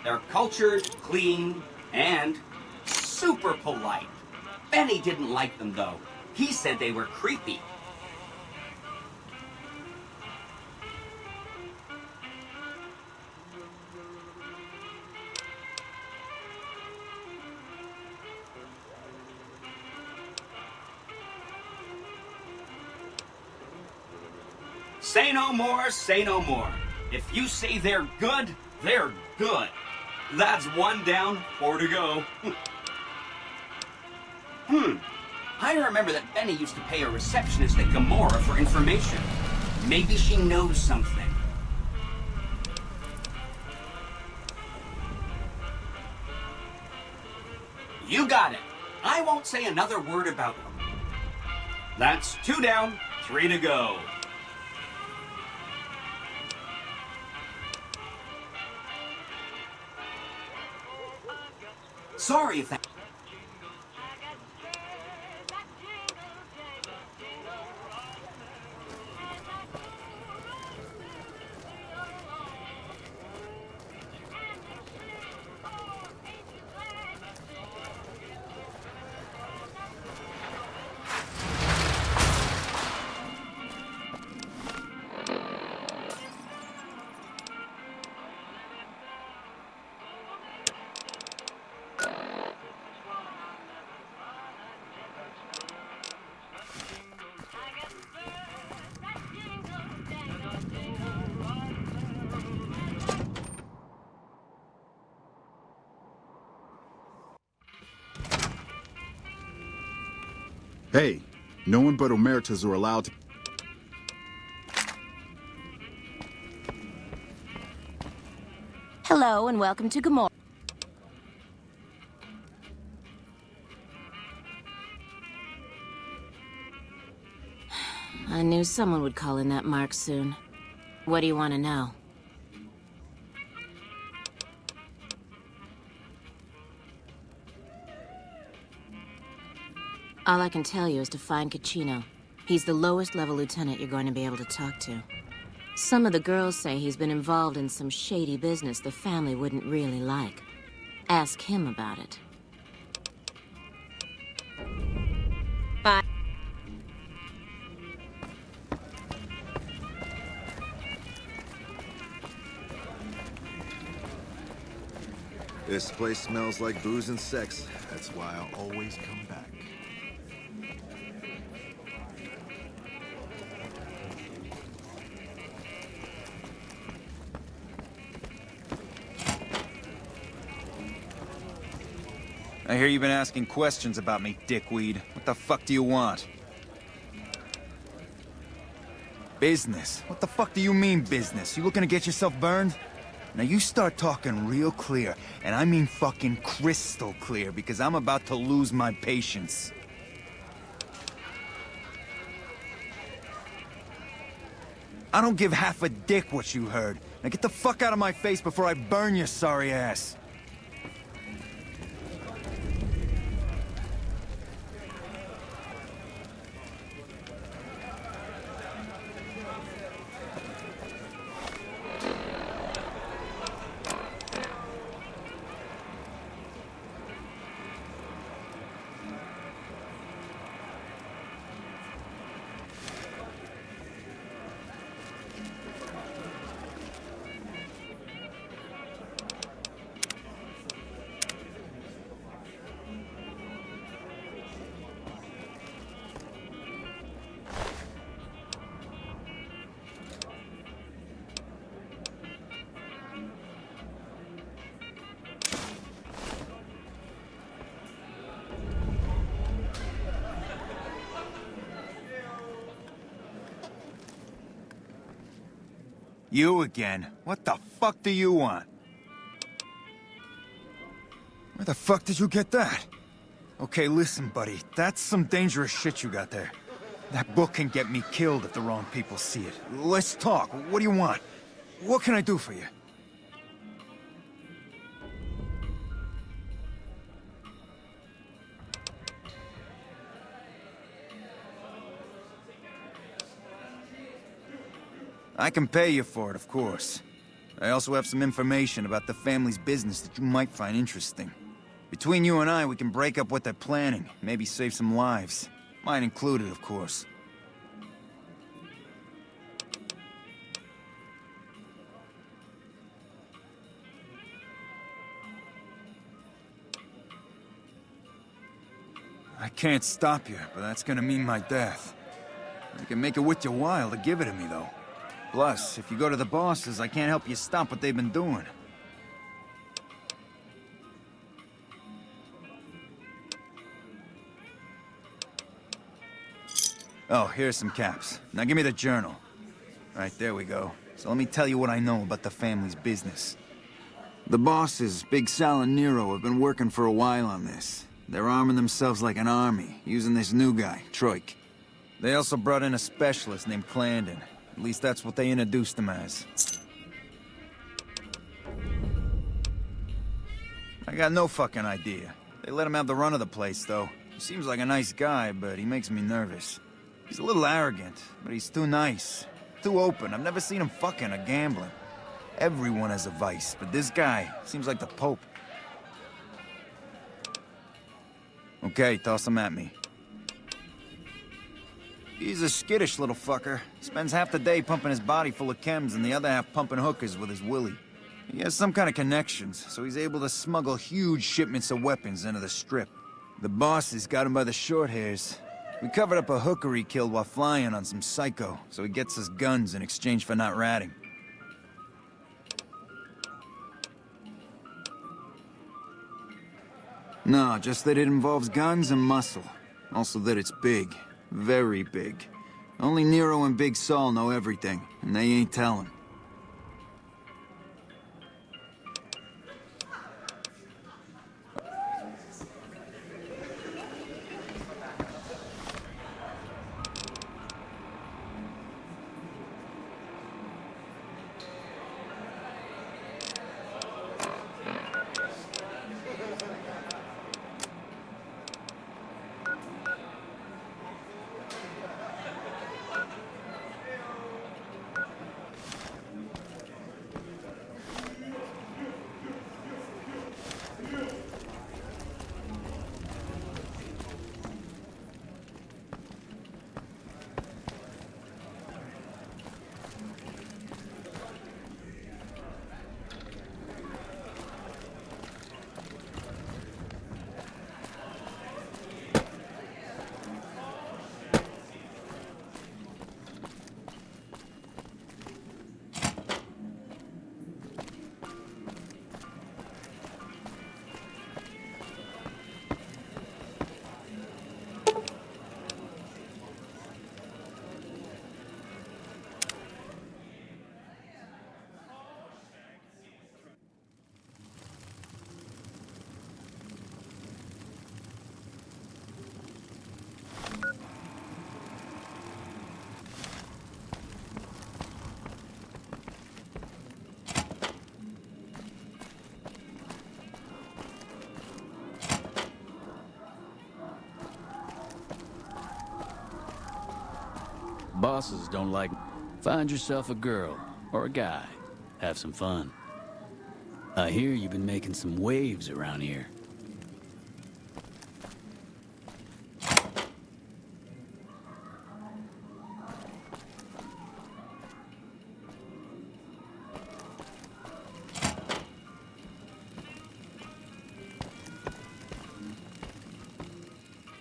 They're cultured, clean, and super polite. Benny didn't like them, though. He said they were creepy. Say no more, say no more. If you say they're good, they're good. That's 1 down, 4 to go. I remember that Benny used to pay a receptionist at Gamora for information. Maybe she knows something. You got it. I won't say another word about them. That's 2 down, 3 to go. Sorry if that... Hey, no one but Omertas are allowed to... Hello and welcome to Gamora. I knew someone would call in that mark soon. What do you want to know? All I can tell you is to find Caccino. He's the lowest level lieutenant you're going to be able to talk to. Some of the girls say he's been involved in some shady business the family wouldn't really like. Ask him about it. Bye. This place smells like booze and sex. That's why I always come back. I hear you've been asking questions about me, dickweed. What the fuck do you want? Business? What the fuck do you mean business? You looking to get yourself burned? Now you start talking real clear, and I mean fucking crystal clear, because I'm about to lose my patience. I don't give half a dick what you heard. Now get the fuck out of my face before I burn your sorry ass. You again? What the fuck do you want? Where the fuck did you get that? Okay, listen, buddy. That's some dangerous shit you got there. That book can get me killed if the wrong people see it. Let's talk. What do you want? What can I do for you? I can pay you for it, of course. I also have some information about the family's business that you might find interesting. Between you and I, we can break up what they're planning, maybe save some lives. Mine included, of course. I can't stop you, but that's gonna mean my death. I can make it worth your while to give it to me, though. Plus, if you go to the bosses, I can't help you stop what they've been doing. Oh, here's some caps. Now give me the journal. Right, there we go. So let me tell you what I know about the family's business. The bosses, Big Sal and Nero, have been working for a while on this. They're arming themselves like an army, using this new guy, Troik. They also brought in a specialist named Clarendon. At least that's what they introduced him as. I got no fucking idea. They let him have the run of the place, though. He seems like a nice guy, but he makes me nervous. He's a little arrogant, but he's too nice. Too open. I've never seen him fucking or gambling. Everyone has a vice, but this guy seems like the Pope. Okay, toss him at me. He's a skittish little fucker. Spends half the day pumping his body full of chems and the other half pumping hookers with his willy. He has some kind of connections, so he's able to smuggle huge shipments of weapons into the Strip. The bosses got him by the short hairs. We covered up a hooker he killed while flying on some psycho, so he gets us guns in exchange for not ratting. No, just that it involves guns and muscle. Also that it's big. Very big. Only Nero and Big Saul know everything, and they ain't telling. Bosses don't like... Find yourself a girl, or a guy. Have some fun. I hear you've been making some waves around here.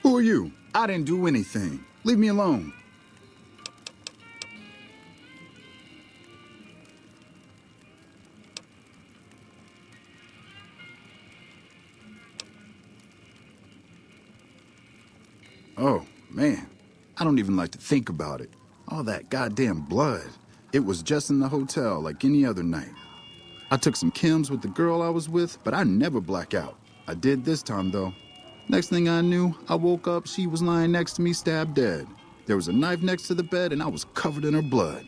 Who are you? I didn't do anything. Leave me alone. Oh, man. I don't even like to think about it. All that goddamn blood. It was just in the hotel like any other night. I took some chems with the girl I was with, but I never black out. I did this time, though. Next thing I knew, I woke up, she was lying next to me, stabbed dead. There was a knife next to the bed, and I was covered in her blood.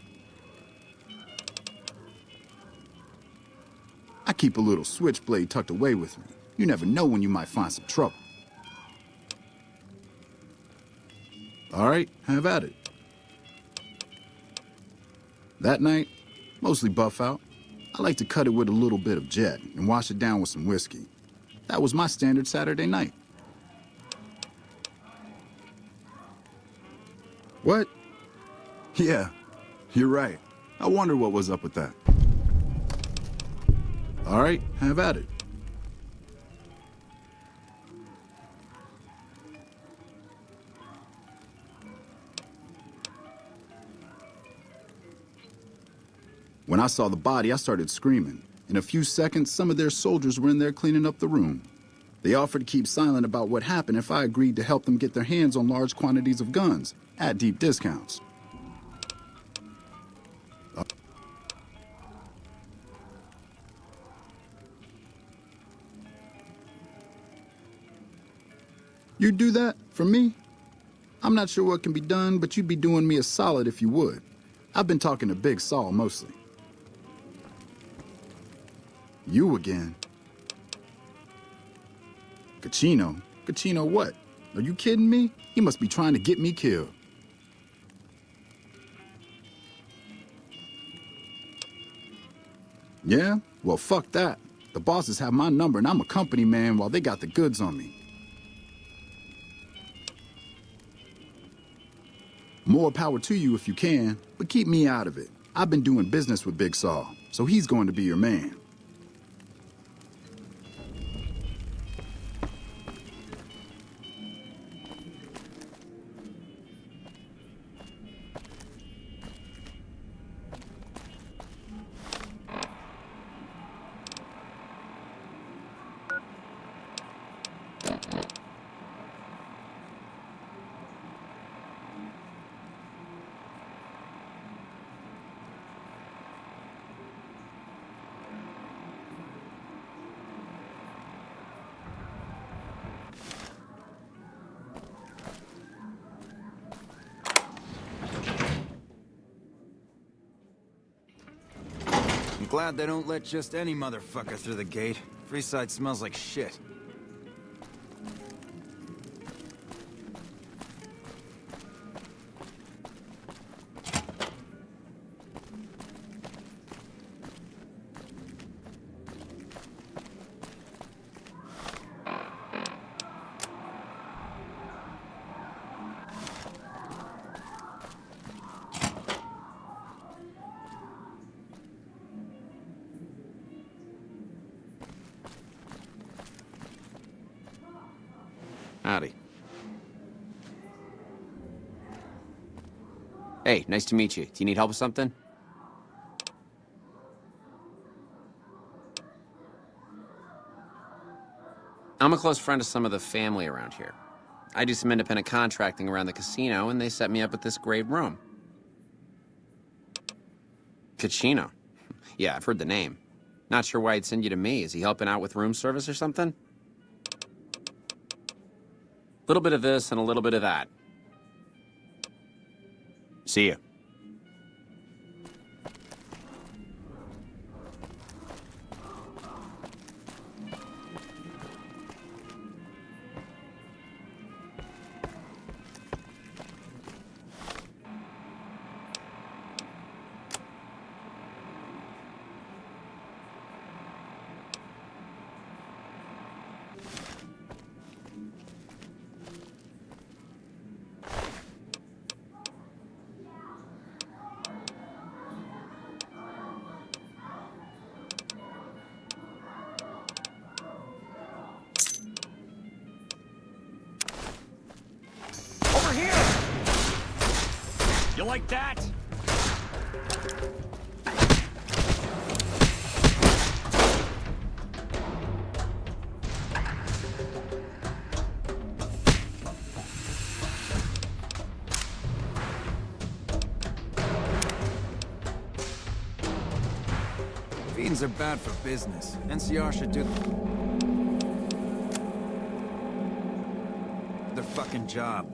I keep a little switchblade tucked away with me. You never know when you might find some trouble. All right, have at it. That night, mostly buff out, I like to cut it with a little bit of jet and wash it down with some whiskey. That was my standard Saturday night. What? Yeah, you're right. I wonder what was up with that. All right, have at it. When I saw the body, I started screaming. In a few seconds, some of their soldiers were in there cleaning up the room. They offered to keep silent about what happened if I agreed to help them get their hands on large quantities of guns at deep discounts. You'd do that for me? I'm not sure what can be done, but you'd be doing me a solid if you would. I've been talking to Big Saul mostly. You again? Caccino? Caccino what? Are you kidding me? He must be trying to get me killed. Yeah? Well, fuck that. The bosses have my number and I'm a company man while they got the goods on me. More power to you if you can, but keep me out of it. I've been doing business with Big Saul, so he's going to be your man. Glad they don't let just any motherfucker through the gate. Freeside smells like shit. Howdy. Hey, nice to meet you. Do you need help with something? I'm a close friend of some of the family around here. I do some independent contracting around the casino, and they set me up with this great room. Caccino. Yeah, I've heard the name. Not sure why he'd send you to me. Is he helping out with room service or something? A little bit of this and a little bit of that. See ya. You like that? Fiends are bad for business. NCR should do their fucking job.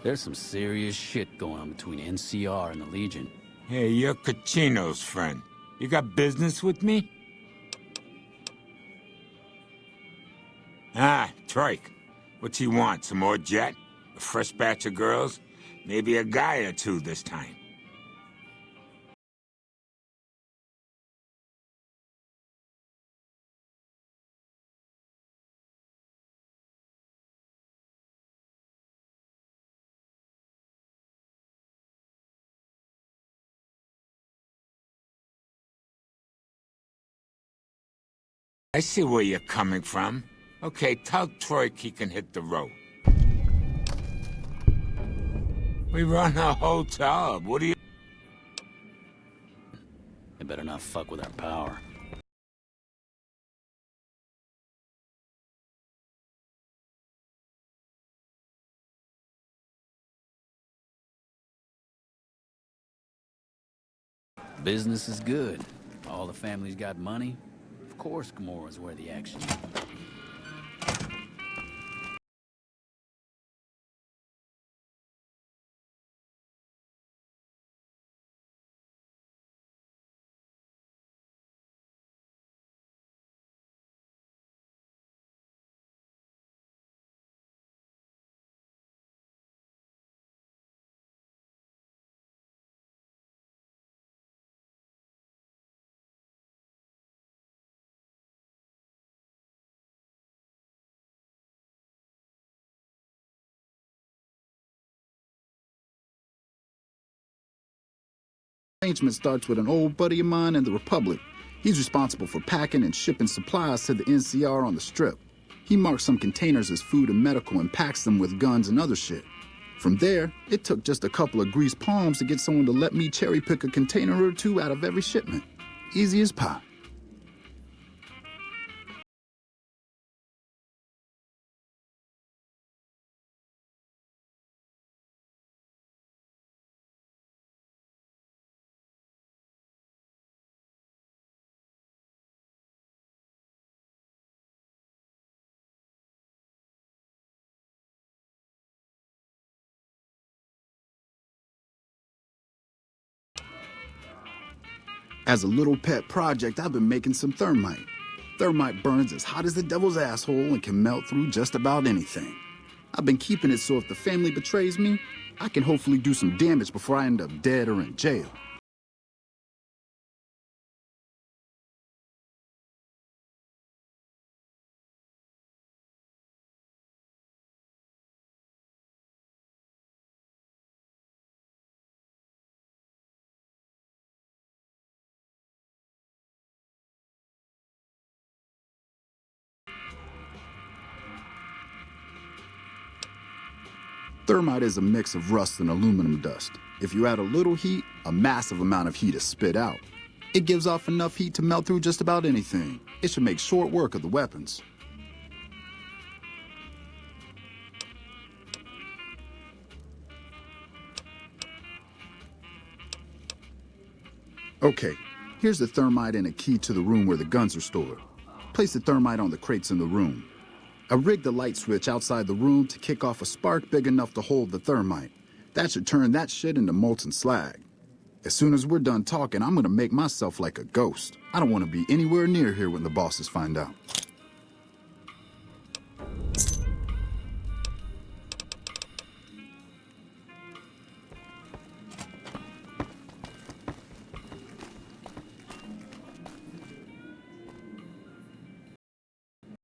There's some serious shit going on between NCR and the Legion. Hey, you're Caccino's friend. You got business with me? Ah, Troik. What's he want? Some more jet? A fresh batch of girls? Maybe a guy or two this time. I see where you're coming from. Okay, tell Troik he can hit the road. We run a hotel. What do you... They better not fuck with our power. Business is good. All the families got money. Of course, Gamora's where the action is. Arrangement starts with an old buddy of mine in the Republic. He's responsible for packing and shipping supplies to the NCR on the Strip. He marks some containers as food and medical and packs them with guns and other shit. From there, it took just a couple of greased palms to get someone to let me cherry pick a container or two out of every shipment. Easy as pie. As a little pet project, I've been making some thermite. Thermite burns as hot as the devil's asshole and can melt through just about anything. I've been keeping it so if the family betrays me, I can hopefully do some damage before I end up dead or in jail. Thermite is a mix of rust and aluminum dust. If you add a little heat, a massive amount of heat is spit out. It gives off enough heat to melt through just about anything. It should make short work of the weapons. Okay, here's the thermite and a key to the room where the guns are stored. Place the thermite on the crates in the room. I rigged the light switch outside the room to kick off a spark big enough to hold the thermite. That should turn that shit into molten slag. As soon as we're done talking, I'm gonna make myself like a ghost. I don't want to be anywhere near here when the bosses find out.